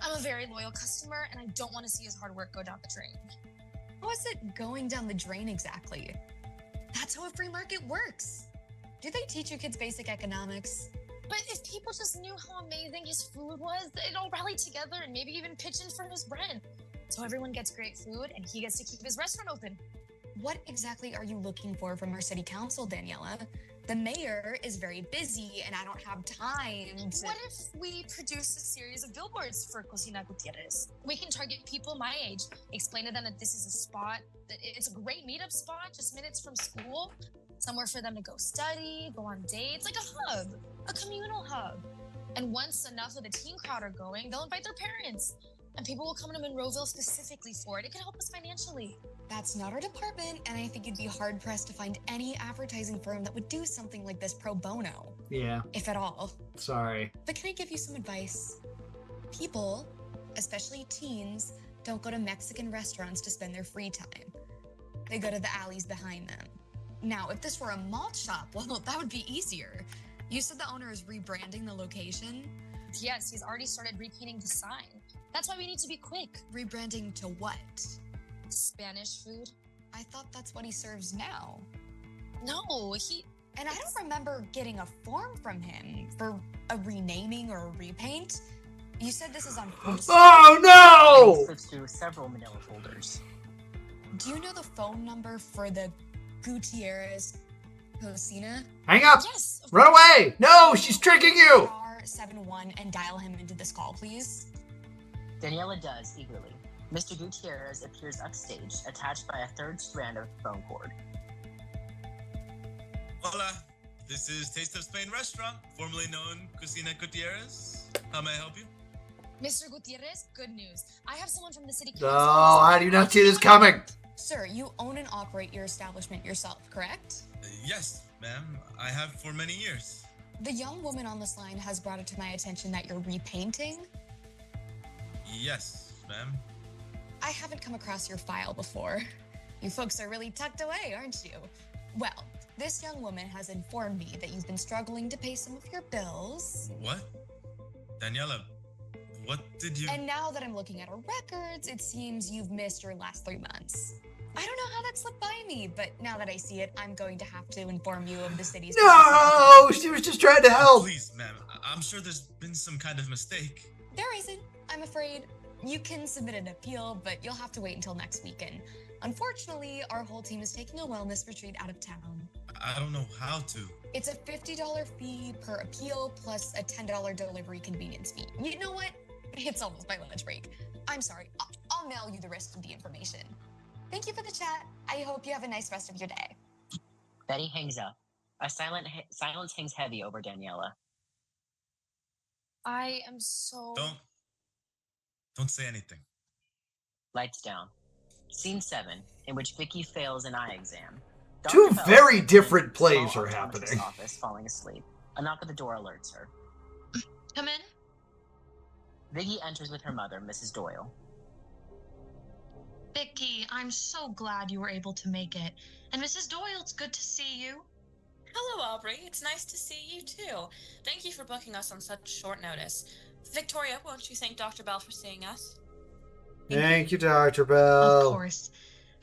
[SPEAKER 2] I'm a very loyal customer, and I don't want to see his hard work go down the drain.
[SPEAKER 10] how is it going down the drain exactly? That's how a free market works. Do they teach you kids basic economics?
[SPEAKER 2] But if people just knew how amazing his food was, they'd all rally together and maybe even pitch in for his rent. So everyone gets great food, and he gets to keep his restaurant open.
[SPEAKER 10] What exactly are you looking for from our city council, Daniela? The mayor is very busy and I don't have time to...
[SPEAKER 2] What if we produce a series of billboards for Cocina Gutierrez? We can target people my age, explain to them that this is a spot, that it's a great meetup spot just minutes from school, somewhere for them to go study, go on dates, like a hub, a communal hub. And once enough of the teen crowd are going, they'll invite their parents. And people will come to Monroeville specifically for it. It can help us financially.
[SPEAKER 10] That's not our department, and I think you'd be hard-pressed to find any advertising firm that would do something like this pro bono.
[SPEAKER 1] Yeah,
[SPEAKER 10] If at all.
[SPEAKER 1] sorry.
[SPEAKER 10] But can I give you some advice? People, especially teens, don't go to Mexican restaurants to spend their free time. They go to the alleys behind them. Now, if this were a malt shop, well, that would be easier. You said the owner is rebranding the location?
[SPEAKER 2] Yes, he's already started repainting the sign. That's why we need to be quick.
[SPEAKER 10] Rebranding to what?
[SPEAKER 2] Spanish food?
[SPEAKER 10] I thought that's what he serves now.
[SPEAKER 2] No,
[SPEAKER 10] And I don't remember getting a form from him for a renaming or a repaint. You said this is on post.
[SPEAKER 1] Oh no!
[SPEAKER 3] Flips through several manila folders.
[SPEAKER 10] Do you know the phone number for the Gutierrez Cocina?
[SPEAKER 1] Hang up!
[SPEAKER 2] Yes. of
[SPEAKER 1] Run
[SPEAKER 2] course.
[SPEAKER 1] away! No, she's tricking you!
[SPEAKER 10] *71 and dial him into this call, please.
[SPEAKER 3] Daniela does eagerly. Mr. Gutierrez appears upstage, attached by a third strand of phone cord.
[SPEAKER 5] Hola, this is Taste of Spain restaurant, formerly known Cocina Gutierrez. How may I help you?
[SPEAKER 2] Mr. Gutierrez, good news. I have someone from the city council.
[SPEAKER 1] Oh, how do you not see this coming?
[SPEAKER 10] Sir, you own and operate your establishment yourself, correct?
[SPEAKER 5] Yes, ma'am. I have for many years.
[SPEAKER 10] The young woman on this line has brought it to my attention that you're repainting.
[SPEAKER 5] Yes, ma'am.
[SPEAKER 10] I haven't come across your file before. You folks are really tucked away, aren't you? Well, this young woman has informed me that you've been struggling to pay some of your bills.
[SPEAKER 5] What? Daniela, what did you...
[SPEAKER 10] And now that I'm looking at our records, it seems you've missed your last 3 months. I don't know how that slipped by me, but now that I see it, I'm going to have to inform you of the city's...
[SPEAKER 1] No! She was just trying to help!
[SPEAKER 5] Please, ma'am. I'm sure there's been some kind of mistake.
[SPEAKER 10] There isn't, I'm afraid. You can submit an appeal, but you'll have to wait until next weekend. Unfortunately, our whole team is taking a wellness retreat out of town.
[SPEAKER 5] I don't know how to.
[SPEAKER 10] It's a $50 fee per appeal plus a $10 delivery convenience fee. You know what? It's almost my lunch break. I'm sorry. I'll mail you the rest of the information. Thank you for the chat. I hope you have a nice rest of your day.
[SPEAKER 3] Betty hangs up. A silence hangs heavy over Daniela.
[SPEAKER 2] I am so...
[SPEAKER 5] Don't say anything.
[SPEAKER 3] Lights down. Scene 7, in which Vicky fails an eye exam.
[SPEAKER 1] Two
[SPEAKER 3] Dr. Bell
[SPEAKER 1] very
[SPEAKER 3] is in
[SPEAKER 1] different
[SPEAKER 3] a
[SPEAKER 1] plays
[SPEAKER 3] small
[SPEAKER 1] are
[SPEAKER 3] optometrist's
[SPEAKER 1] happening.
[SPEAKER 3] Office, falling asleep. A knock at the door alerts her.
[SPEAKER 6] Come in.
[SPEAKER 3] Vicky enters with her mother, Mrs. Doyle.
[SPEAKER 11] Vicky, I'm so glad you were able to make it. And Mrs. Doyle, it's good to see you.
[SPEAKER 6] Hello, Aubrey. It's nice to see you too. Thank you for booking us on such short notice. Victoria, won't you thank Dr. Bell for seeing us?
[SPEAKER 1] Thank you, Dr.
[SPEAKER 11] Of
[SPEAKER 1] Bell.
[SPEAKER 11] course.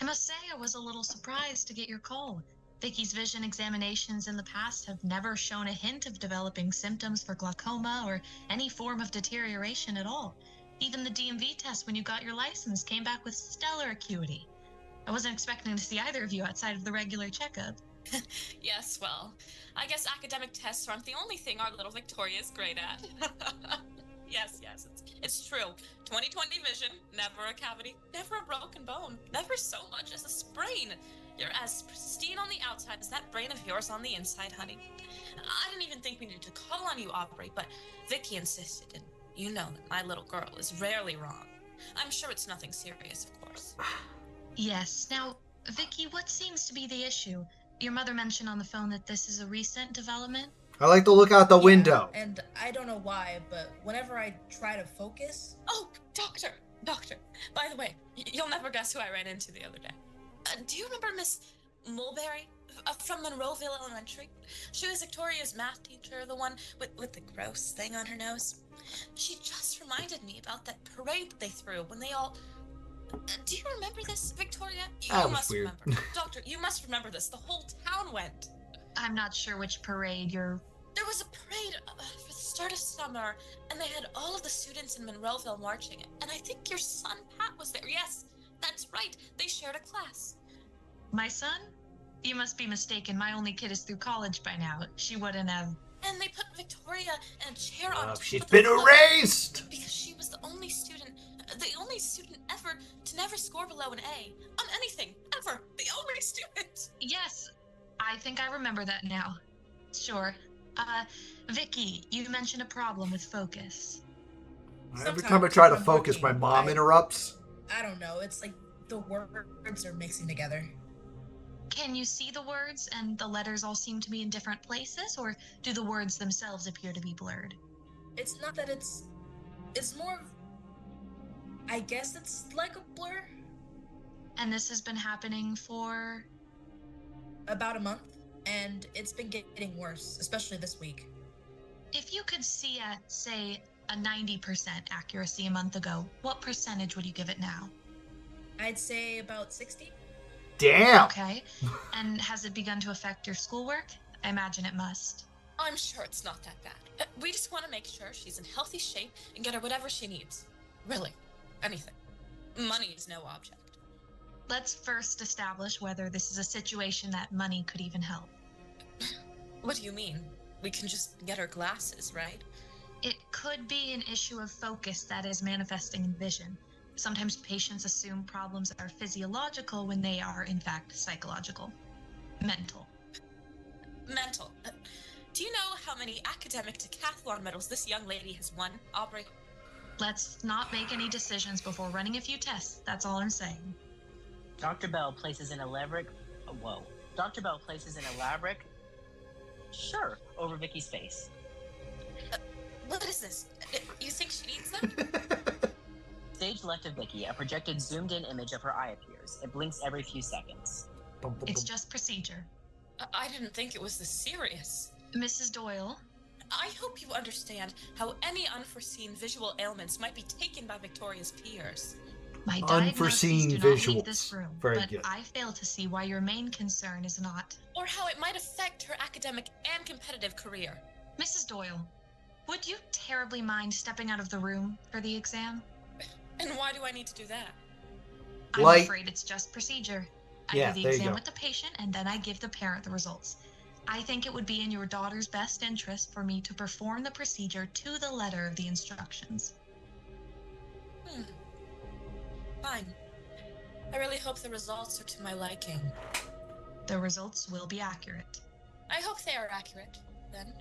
[SPEAKER 11] I must say I was a little surprised to get your call. Vicky's vision examinations in the past have never shown a hint of developing symptoms for glaucoma or any form of deterioration at all. Even the DMV test when you got your license came back with stellar acuity. I wasn't expecting to see either of you outside of the regular checkup.
[SPEAKER 6] Yes, well, I guess academic tests aren't the only thing our little Victoria is great at. Yes, it's true. 20/20 vision, never a cavity, never a broken bone, never so much as a sprain. You're as pristine on the outside as that brain of yours on the inside, honey. I didn't even think we needed to call on you, Aubrey, but Vicky insisted, and you know that my little girl is rarely wrong. I'm sure it's nothing serious, of course.
[SPEAKER 11] Yes. Now, Vicky, what seems to be the issue? Your mother mentioned on the phone that this is a recent development.
[SPEAKER 1] I like to look out the window.
[SPEAKER 7] And I don't know why, but whenever I try to focus...
[SPEAKER 6] Oh, Doctor! By the way, you'll never guess who I ran into the other day. Do you remember Miss Mulberry from Monroeville Elementary? She was Victoria's math teacher, the one with the gross thing on her nose. She just reminded me about that parade that they threw when they all... Do you remember this, Victoria? You must
[SPEAKER 1] weird.
[SPEAKER 6] remember. Doctor, you must remember this. The whole town went.
[SPEAKER 11] I'm not sure which parade you're...
[SPEAKER 6] There was a parade for the start of summer, and they had all of the students in Monroeville marching. And I think your son, Pat, was there. Yes, that's right. They shared a class.
[SPEAKER 11] My son? You must be mistaken. My only kid is through college by now. She wouldn't have...
[SPEAKER 6] And they put Victoria in a chair on top
[SPEAKER 1] She's
[SPEAKER 6] of
[SPEAKER 1] been
[SPEAKER 6] the floor
[SPEAKER 1] erased!
[SPEAKER 6] because she was the only student ever to never score below an A on anything, ever. The only student.
[SPEAKER 11] Yes, I think I remember that now. Sure. Vicky, you mentioned a problem with focus.
[SPEAKER 1] Every time I try to focus, my mom interrupts.
[SPEAKER 7] I don't know, it's like the words are mixing together.
[SPEAKER 11] Can you see the words and the letters all seem to be in different places, or do the words themselves appear to be blurred?
[SPEAKER 7] It's not that it's more of... I guess it's like a blur.
[SPEAKER 11] And this has been happening for...
[SPEAKER 7] About a month, and it's been getting worse, especially this week.
[SPEAKER 11] If you could see at, say, a 90% accuracy a month ago, what percentage would you give it now?
[SPEAKER 7] I'd say about 60.
[SPEAKER 1] Damn!
[SPEAKER 11] Okay. And has it begun to affect your schoolwork? I imagine it must.
[SPEAKER 6] I'm sure it's not that bad. We just want to make sure she's in healthy shape and get her whatever she needs. Really, anything. Money is no object.
[SPEAKER 11] Let's first establish whether this is a situation that money could even help.
[SPEAKER 6] What do you mean? We can just get her glasses, right?
[SPEAKER 11] It could be an issue of focus that is manifesting in vision. Sometimes patients assume problems are physiological when they are, in fact, psychological. Mental.
[SPEAKER 6] Mental. Do you know how many academic decathlon medals this young lady has won, Aubrey?
[SPEAKER 11] Let's not make any decisions before running a few tests. That's all I'm saying.
[SPEAKER 3] Dr. Bell places an elaborate... Whoa. Dr. Bell places an elaborate... Sure, over Vicky's face.
[SPEAKER 6] What is this? You think she needs them?
[SPEAKER 3] Stage left of Vicky, a projected zoomed-in image of her eye appears. It blinks every few seconds.
[SPEAKER 11] It's just procedure.
[SPEAKER 6] I didn't think it was this serious.
[SPEAKER 11] Mrs. Doyle?
[SPEAKER 6] I hope you understand how any unforeseen visual ailments might be taken by Victoria's peers.
[SPEAKER 11] My
[SPEAKER 1] Unforeseen
[SPEAKER 11] diagnoses do not leave
[SPEAKER 1] visuals.
[SPEAKER 11] this room,
[SPEAKER 1] Very
[SPEAKER 11] but
[SPEAKER 1] good.
[SPEAKER 11] I fail to see why your main concern is not...
[SPEAKER 6] Or how it might affect her academic and competitive career.
[SPEAKER 11] Mrs. Doyle, would you terribly mind stepping out of the room for the exam?
[SPEAKER 6] And why do I need to do that?
[SPEAKER 11] I'm
[SPEAKER 1] Light.
[SPEAKER 11] afraid it's just procedure. I
[SPEAKER 1] Yeah,
[SPEAKER 11] do the
[SPEAKER 1] there you
[SPEAKER 11] exam
[SPEAKER 1] go.
[SPEAKER 11] with the patient, and then I give the parent the results. I think it would be in your daughter's best interest for me to perform the procedure to the letter of the instructions.
[SPEAKER 6] Fine. I really hope the results are to my liking.
[SPEAKER 11] The results will be accurate.
[SPEAKER 6] I hope they are accurate, then.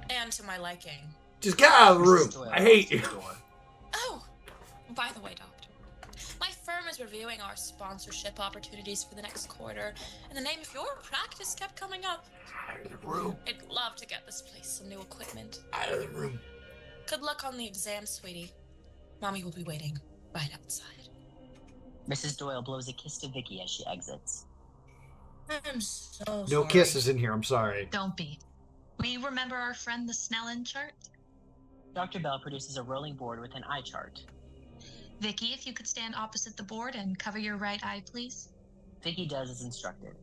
[SPEAKER 6] And to my liking.
[SPEAKER 1] Just get out of the room.
[SPEAKER 3] Mrs. Doyle
[SPEAKER 1] I hate
[SPEAKER 3] walks
[SPEAKER 1] you.
[SPEAKER 3] to the door.
[SPEAKER 6] Oh! By the way, Doctor, my firm is reviewing our sponsorship opportunities for the next quarter, and the name of your practice kept coming up.
[SPEAKER 1] Out of the room.
[SPEAKER 6] I'd love to get this place some new equipment.
[SPEAKER 1] Out of the room.
[SPEAKER 6] Good luck on the exam, sweetie. Mommy will be waiting right outside.
[SPEAKER 3] Mrs. Doyle blows a kiss to Vicky as she exits.
[SPEAKER 7] I'm so
[SPEAKER 1] No
[SPEAKER 7] sorry.
[SPEAKER 1] kisses in here, I'm sorry.
[SPEAKER 11] Don't be. Will you remember our friend the Snellen chart?
[SPEAKER 3] Dr. Bell produces a rolling board with an eye chart.
[SPEAKER 11] Vicky, if you could stand opposite the board and cover your right eye, please.
[SPEAKER 3] Vicky does as instructed.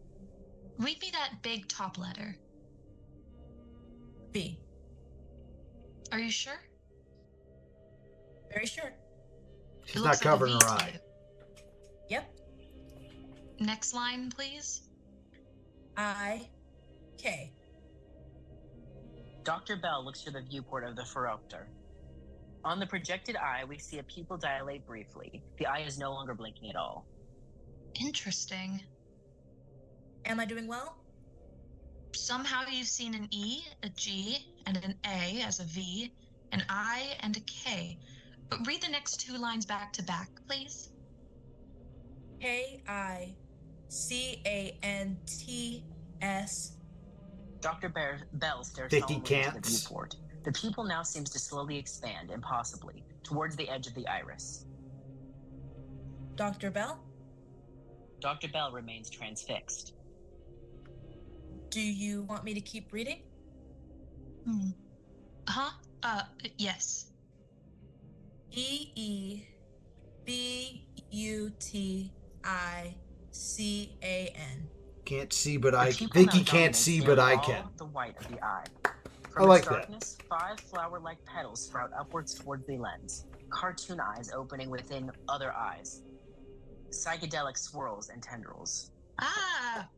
[SPEAKER 11] Read me that big top letter.
[SPEAKER 7] B.
[SPEAKER 11] Are you sure?
[SPEAKER 7] Very sure.
[SPEAKER 1] She's
[SPEAKER 11] It
[SPEAKER 1] not
[SPEAKER 11] looks like a
[SPEAKER 1] covering
[SPEAKER 11] V
[SPEAKER 1] her
[SPEAKER 11] to
[SPEAKER 1] eye.
[SPEAKER 11] you.
[SPEAKER 7] Yep.
[SPEAKER 11] Next line, please.
[SPEAKER 7] I-K.
[SPEAKER 3] Dr. Bell looks through the viewport of the phoropter. On the projected eye, we see a pupil dilate briefly. The eye is no longer blinking at all.
[SPEAKER 11] Interesting.
[SPEAKER 7] Am I doing well?
[SPEAKER 11] Somehow you've seen an E, a G, and an A as a V, an I, and a K. But read the next two lines back to back, please.
[SPEAKER 7] K-I-C-A-N-T-S.
[SPEAKER 3] Dr. Bell stares
[SPEAKER 1] Vicky
[SPEAKER 3] solemnly into the
[SPEAKER 1] Cants.
[SPEAKER 3] viewport. The pupil now seems to slowly expand, impossibly, towards the edge of the iris.
[SPEAKER 7] Dr. Bell,
[SPEAKER 3] Dr. Bell remains transfixed.
[SPEAKER 7] do you want me to keep reading?
[SPEAKER 11] Huh? Yes.
[SPEAKER 7] E-E-B-U-T-I-C-A-N.
[SPEAKER 1] Can't see, but
[SPEAKER 3] The
[SPEAKER 1] I.
[SPEAKER 3] pupil
[SPEAKER 1] Vicky
[SPEAKER 3] now
[SPEAKER 1] can't
[SPEAKER 3] dominates
[SPEAKER 1] see,
[SPEAKER 3] nearly
[SPEAKER 1] but I
[SPEAKER 3] all
[SPEAKER 1] can.
[SPEAKER 3] the white of the eye.
[SPEAKER 1] I
[SPEAKER 3] From
[SPEAKER 1] like
[SPEAKER 3] its
[SPEAKER 1] that.
[SPEAKER 3] darkness, 5 flower-like petals sprout upwards towards the lens, cartoon eyes opening within other eyes. Psychedelic swirls and tendrils.
[SPEAKER 11] Ah!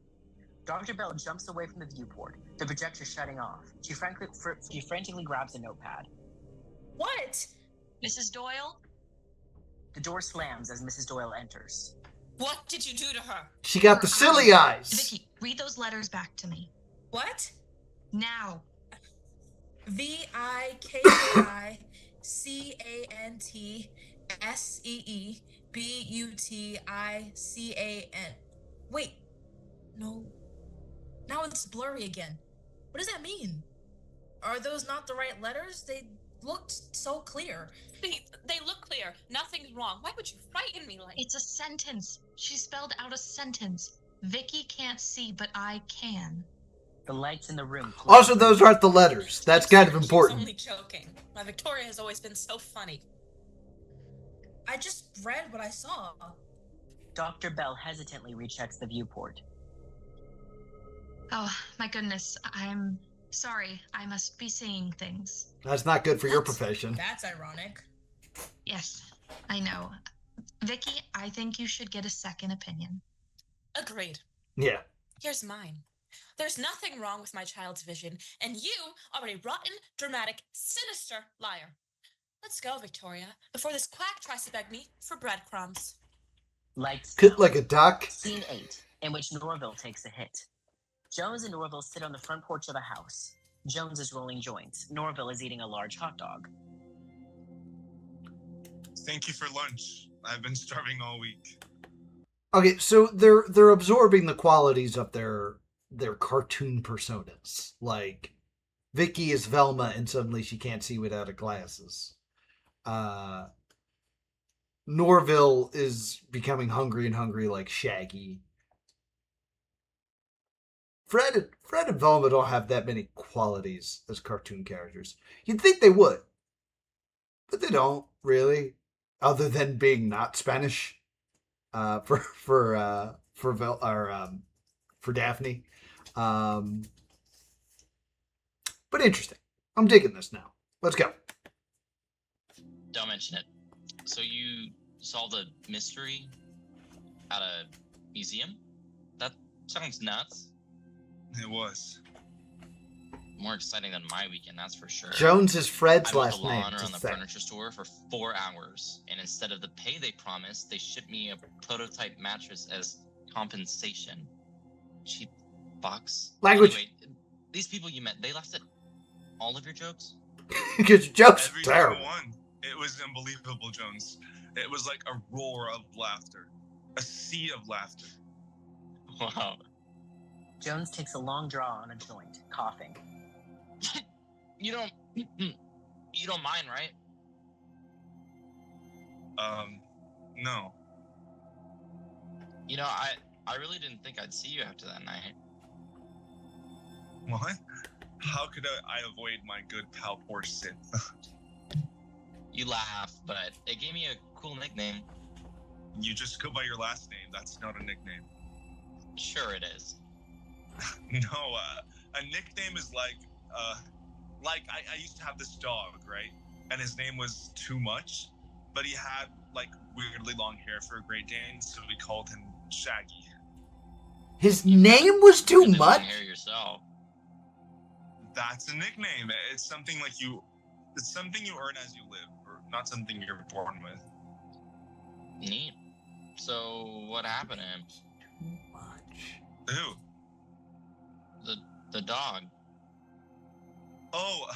[SPEAKER 3] Dr. Bell jumps away from the viewport, the projector shutting off. She frantically grabs a notepad.
[SPEAKER 7] What?
[SPEAKER 11] Mrs. Doyle?
[SPEAKER 3] The door slams as Mrs. Doyle enters.
[SPEAKER 6] What did you do to her?
[SPEAKER 1] She got the silly eyes.
[SPEAKER 11] Vicky, read those letters back to me.
[SPEAKER 7] What?
[SPEAKER 11] Now.
[SPEAKER 7] V-I-K-I-C-A-N-T-S-E-E-B-U-T-I-C-A-N. Wait. No. Now it's blurry again. What does that mean? Are those not the right letters? They looked so clear.
[SPEAKER 6] They look clear. Nothing's wrong. Why would you frighten me like?
[SPEAKER 11] It's a sentence. She spelled out a sentence. Vicky can't see, but I can.
[SPEAKER 3] The lights in the room.
[SPEAKER 1] Also, those aren't the letters. That's kind of important.
[SPEAKER 6] She's only joking. My Victoria has always been so funny.
[SPEAKER 7] I just read what I saw.
[SPEAKER 3] Dr. Bell hesitantly rechecks the viewport.
[SPEAKER 11] Oh, my goodness. I'm sorry. I must be seeing things.
[SPEAKER 1] That's not good for your profession.
[SPEAKER 7] That's ironic.
[SPEAKER 11] Yes, I know. Vicky, I think you should get a second opinion.
[SPEAKER 6] Agreed.
[SPEAKER 1] Yeah.
[SPEAKER 6] Here's mine. There's nothing wrong with my child's vision, and you are a rotten, dramatic, sinister liar. Let's go, Victoria, before this quack tries to beg me for breadcrumbs.
[SPEAKER 3] Lights
[SPEAKER 1] Could
[SPEAKER 3] down.
[SPEAKER 1] like a duck.
[SPEAKER 3] Scene 8, in which Norville takes a hit. Jones and Norville sit on the front porch of a house. Jones is rolling joints. Norville is eating a large hot dog.
[SPEAKER 8] Thank you for lunch. I've been starving all week.
[SPEAKER 1] Okay, so they're absorbing the qualities of their cartoon personas. Like Vicky is Velma, and suddenly she can't see without her glasses. Norville is becoming hungry and hungry like Shaggy. Fred and Velma don't have that many qualities as cartoon characters. You'd think they would, but they don't really, other than being not Spanish. For Daphne, but interesting. I'm digging this now. Let's go.
[SPEAKER 12] Don't mention it. So you solved a mystery at a museum? That sounds nuts.
[SPEAKER 8] It was.
[SPEAKER 12] More exciting than my weekend, that's for sure.
[SPEAKER 1] Jones is Fred's
[SPEAKER 12] I mowed
[SPEAKER 1] last
[SPEAKER 12] the
[SPEAKER 1] name.
[SPEAKER 12] lawn around the
[SPEAKER 1] Thing.
[SPEAKER 12] furniture store for 4 hours, and instead of the pay they promised, they shipped me a prototype mattress as compensation. Cheap box.
[SPEAKER 1] Language.
[SPEAKER 12] Anyway, these people you met, they laughed at all of your jokes?
[SPEAKER 1] Because your jokes
[SPEAKER 8] Every
[SPEAKER 1] are terrible.
[SPEAKER 8] single one. It was unbelievable, Jones. It was like a roar of laughter. A sea of laughter.
[SPEAKER 12] Wow.
[SPEAKER 3] Jones takes a long draw on a joint, coughing.
[SPEAKER 12] You don't mind, right?
[SPEAKER 8] No.
[SPEAKER 12] You know, I really didn't think I'd see you after that night.
[SPEAKER 8] What? How could I avoid my good pal poor Sid?
[SPEAKER 12] You laugh, but it gave me a cool nickname.
[SPEAKER 8] You just go by your last name. That's not a nickname.
[SPEAKER 12] Sure it is.
[SPEAKER 8] No, a nickname is like I used to have this dog, right? And his name was Too Much, but he had like weirdly long hair for a Great Dane, so we called him Shaggy.
[SPEAKER 1] His name was Too
[SPEAKER 12] Really long
[SPEAKER 1] Much?
[SPEAKER 12] hair yourself.
[SPEAKER 8] That's a nickname. It's something like it's something you earn as you live, or not something you're born with.
[SPEAKER 12] Neat. So what happened to him?
[SPEAKER 1] Too Much.
[SPEAKER 8] Who?
[SPEAKER 12] The dog.
[SPEAKER 8] Oh,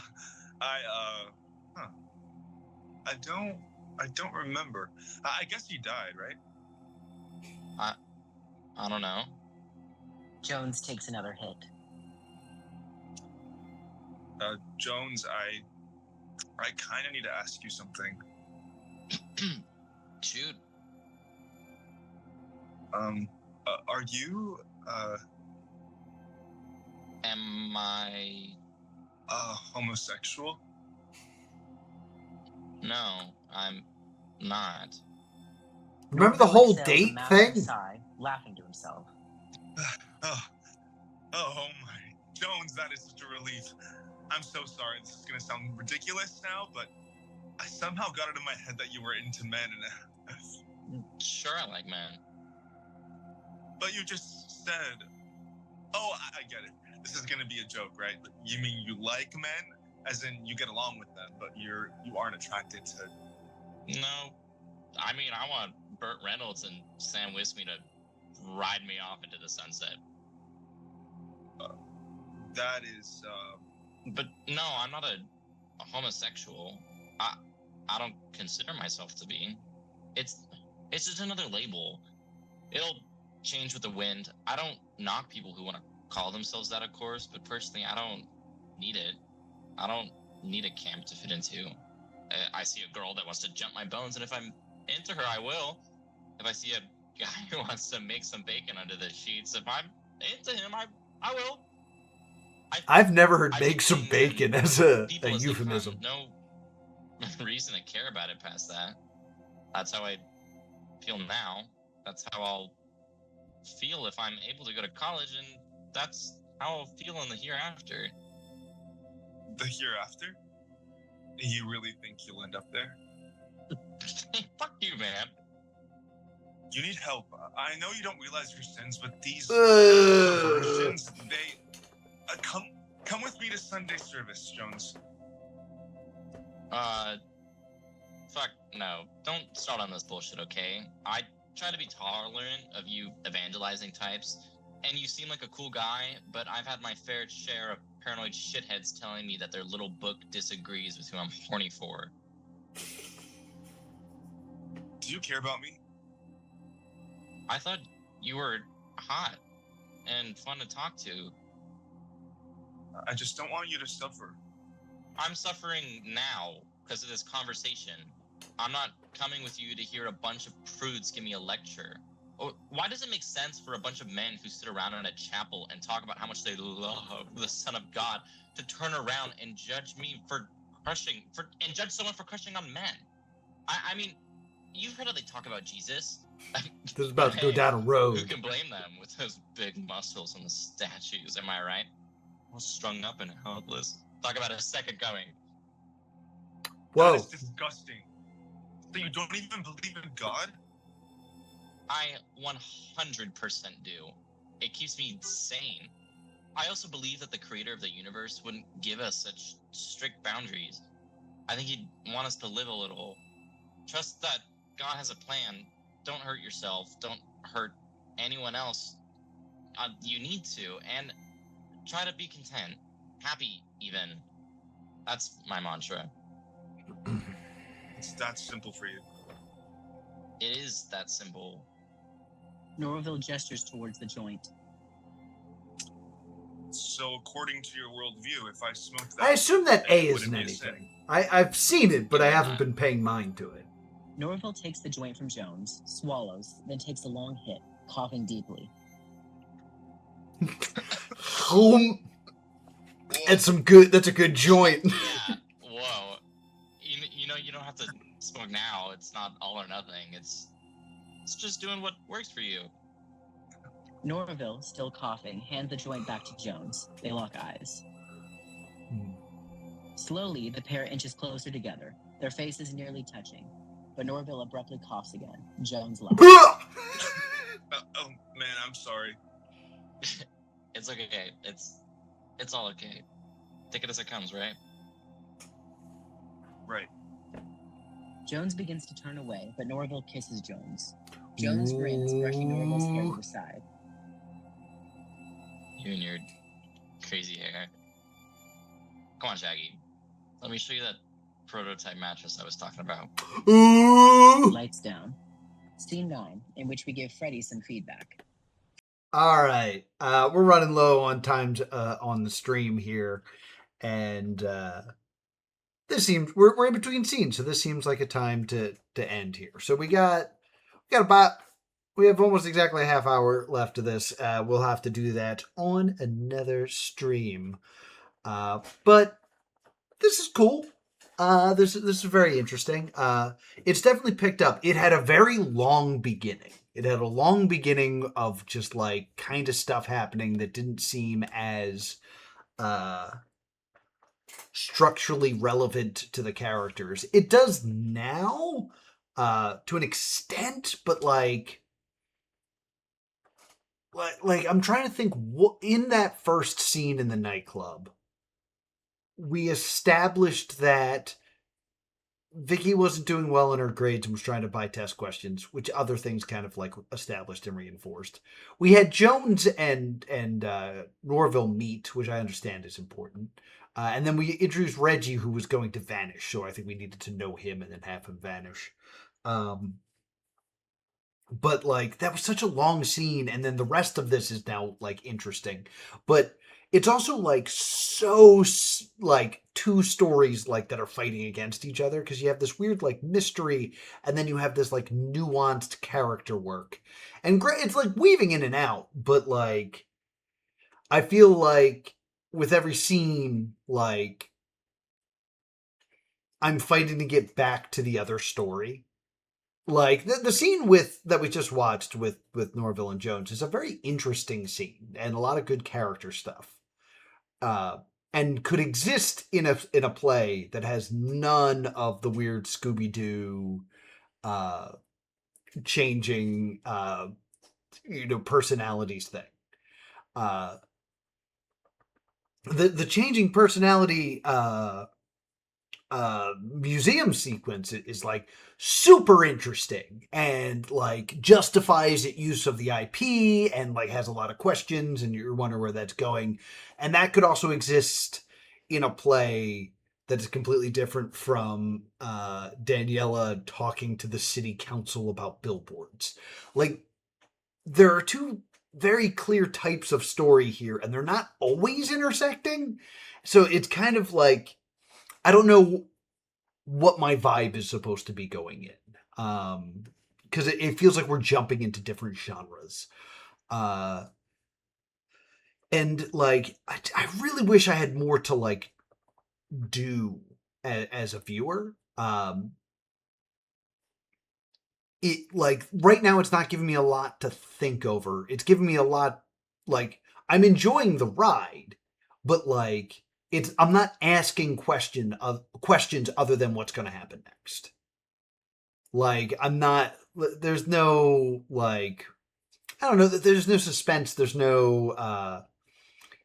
[SPEAKER 8] huh. I don't remember. I guess he died, right?
[SPEAKER 12] I don't know.
[SPEAKER 3] Jones takes another hit.
[SPEAKER 8] Jones, I kind of need to ask you something.
[SPEAKER 12] Shoot.
[SPEAKER 8] Are you,
[SPEAKER 12] Am I?
[SPEAKER 8] homosexual?
[SPEAKER 12] No, I'm not.
[SPEAKER 1] Remember the
[SPEAKER 3] Norville
[SPEAKER 1] whole
[SPEAKER 3] exhales a
[SPEAKER 1] date
[SPEAKER 3] massive
[SPEAKER 1] thing?
[SPEAKER 3] sigh, laughing to himself.
[SPEAKER 8] Oh my. Jones, that is such a relief. I'm so sorry. This is going to sound ridiculous now, but I somehow got it in my head that you were into men.
[SPEAKER 12] Sure, I like men.
[SPEAKER 8] But you just said... Oh, I get it. This is going to be a joke, right? You mean you like men? As in, you get along with them, but you aren't attracted to...
[SPEAKER 12] No. I mean, I want Burt Reynolds and Sam Wisby to ride me off into the sunset.
[SPEAKER 8] That is,
[SPEAKER 12] But no, I'm not a homosexual. I don't consider myself to be. It's just another label. It'll change with the wind. I don't knock people who want to call themselves that, of course, but personally, I don't need it. I don't need a camp to fit into. I see a girl that wants to jump my bones, and if I'm into her, I will. If I see a guy who wants to make some bacon under the sheets, if I'm into him, I will.
[SPEAKER 1] I've never heard
[SPEAKER 12] I
[SPEAKER 1] make
[SPEAKER 12] take
[SPEAKER 1] some
[SPEAKER 12] things
[SPEAKER 1] bacon
[SPEAKER 12] and
[SPEAKER 1] as a
[SPEAKER 12] people as they come.
[SPEAKER 1] euphemism.
[SPEAKER 12] No reason to care about it past that. That's how I feel now. That's how I'll feel if I'm able to go to college, and that's how I'll feel in the hereafter.
[SPEAKER 8] the hereafter? You really think you'll end up there?
[SPEAKER 12] Fuck you, man.
[SPEAKER 8] You need help. I know you don't realize your sins, but these perversions, they... come with me to Sunday service, Jones.
[SPEAKER 12] Fuck no. Don't start on this bullshit, okay? I try to be tolerant of you evangelizing types, and you seem like a cool guy, but I've had my fair share of paranoid shitheads telling me that their little book disagrees with who I'm horny for.
[SPEAKER 8] Do you care about me?
[SPEAKER 12] I thought you were hot and fun to talk to.
[SPEAKER 8] I just don't want you to suffer.
[SPEAKER 12] I'm suffering now because of this conversation. I'm not coming with you to hear a bunch of prudes give me a lecture. Why does it make sense for a bunch of men who sit around in a chapel and talk about how much they love the Son of God to turn around and judge me and judge someone for crushing on men? I mean, you've heard how they talk about Jesus.
[SPEAKER 1] This is about to go down a road.
[SPEAKER 12] Who can blame them with those big muscles and the statues, am I right? All strung up and helpless. Talk about a second coming.
[SPEAKER 1] Whoa.
[SPEAKER 8] That is disgusting. So you don't even believe in God?
[SPEAKER 12] I 100% do. It keeps me sane. I also believe that the creator of the universe wouldn't give us such strict boundaries. I think he'd want us to live a little. Trust that God has a plan. Don't hurt yourself. Don't hurt anyone else. You need to. And try to be content. Happy, even. That's my mantra.
[SPEAKER 8] It's that simple for you.
[SPEAKER 12] It is that simple.
[SPEAKER 3] Norville gestures towards the joint.
[SPEAKER 8] So according to your worldview, if I smoked that...
[SPEAKER 1] I assume that A
[SPEAKER 8] it
[SPEAKER 1] isn't
[SPEAKER 8] wouldn't be a sin.
[SPEAKER 1] anything. I've seen it, but I haven't been paying mind to it.
[SPEAKER 3] Norville takes the joint from Jones, swallows, then takes a long hit, coughing deeply.
[SPEAKER 1] That's a good joint.
[SPEAKER 12] Yeah. Whoa. You know, you don't have to smoke now. It's not all or nothing. It's just doing what works for you.
[SPEAKER 3] Norville, still coughing, hands the joint back to Jones. They lock eyes. Slowly, the pair inches closer together, their faces nearly touching. But Norville abruptly coughs again. Jones laughs.
[SPEAKER 8] Oh, man, I'm sorry.
[SPEAKER 12] It's okay. It's all okay. Take it as it comes, right?
[SPEAKER 8] Right.
[SPEAKER 3] Jones begins to turn away, but Norville kisses Jones. Jones grins, brushing Norville's hair to the side.
[SPEAKER 12] You and your crazy hair. Come on, Shaggy. Let me show you that prototype mattress I was talking about.
[SPEAKER 1] Ooh!
[SPEAKER 3] Lights down. Scene 9, in which we give Freddy some feedback.
[SPEAKER 1] All right. We're running low on times on the stream here. And this seems we're in between scenes, so this seems like a time to end here. So we have almost exactly a half hour left of this. We'll have to do that on another stream. But this is cool. This is very interesting. It's definitely picked up. It had a very long beginning. It had a long beginning of just like kind of stuff happening that didn't seem as structurally relevant to the characters. It does now, to an extent, but like I'm trying to think what in that first scene in the nightclub, we established that Vicky wasn't doing well in her grades and was trying to buy test questions, which other things kind of like established and reinforced. We had Jones and Norville meet, which I understand is important. And then we introduced Reggie, who was going to vanish. So I think we needed to know him and then have him vanish. But like that was such a long scene, and then the rest of this is now like interesting. But it's also like so like two stories like that are fighting against each other, because you have this weird like mystery, and then you have this like nuanced character work, and it's like weaving in and out. But like I feel like with every scene, like I'm fighting to get back to the other story. Like the scene that we just watched with Norville and Jones is a very interesting scene and a lot of good character stuff, and could exist in a play that has none of the weird Scooby-Doo changing personalities thing. The changing personality museum sequence is like super interesting and like justifies its use of the IP and like has a lot of questions and you're wondering where that's going. And that could also exist in a play that is completely different from Daniela talking to the city council about billboards. Like there are two very clear types of story here, and they're not always intersecting. So it's kind of like I don't know what my vibe is supposed to be going in. Because it feels like we're jumping into different genres. And like, I really wish I had more to like do as a viewer. It like right now it's not giving me a lot to think over. It's giving me a lot, like I'm enjoying the ride, but like I'm not asking questions other than what's going to happen next. Like there's no like I don't know, there's no suspense, there's no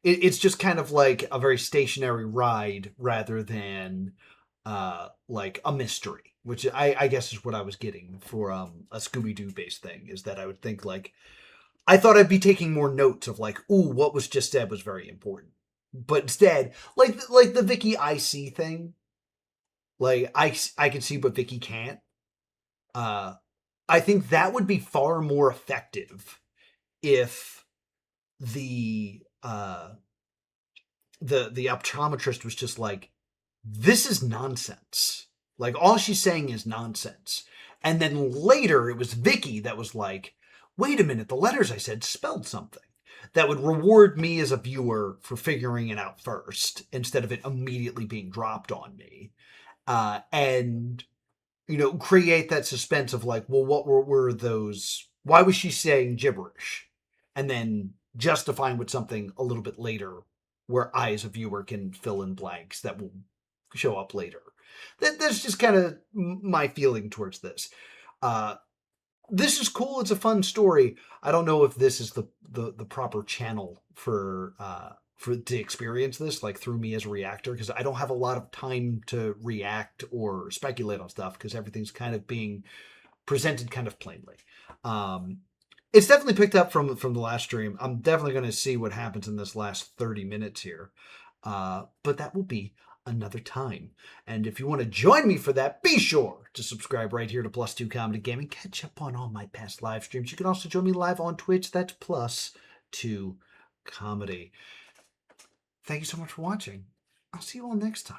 [SPEAKER 1] it's just kind of like a very stationary ride rather than like a mystery, which I guess is what I was getting for a Scooby-Doo based thing, is that I would think like I thought I'd be taking more notes of like, ooh, what was just said was very important. But instead, like the Vicky IC thing, like I can see but Vicky can't. I think that would be far more effective if the optometrist was just like, this is nonsense. Like all she's saying is nonsense. And then later it was Vicky that was like, wait a minute, the letters I said spelled something. That would reward me as a viewer for figuring it out first, instead of it immediately being dropped on me. And, create that suspense of like, well, what were those? Why was she saying gibberish? And then justifying with something a little bit later where I, as a viewer, can fill in blanks that will show up later. That's just kind of my feeling towards this. This is cool. It's a fun story. I don't know if this is the proper channel for to experience this, like through me as a reactor, because I don't have a lot of time to react or speculate on stuff because everything's kind of being presented kind of plainly. It's definitely picked up from the last stream. I'm definitely going to see what happens in this last 30 minutes here. But that will be another time. And if you want to join me for that, be sure to subscribe right here to Plus 2 Comedy Gaming. Catch up on all my past live streams. You can also join me live on Twitch. That's Plus 2 Comedy. Thank you so much for watching. I'll see you all next time.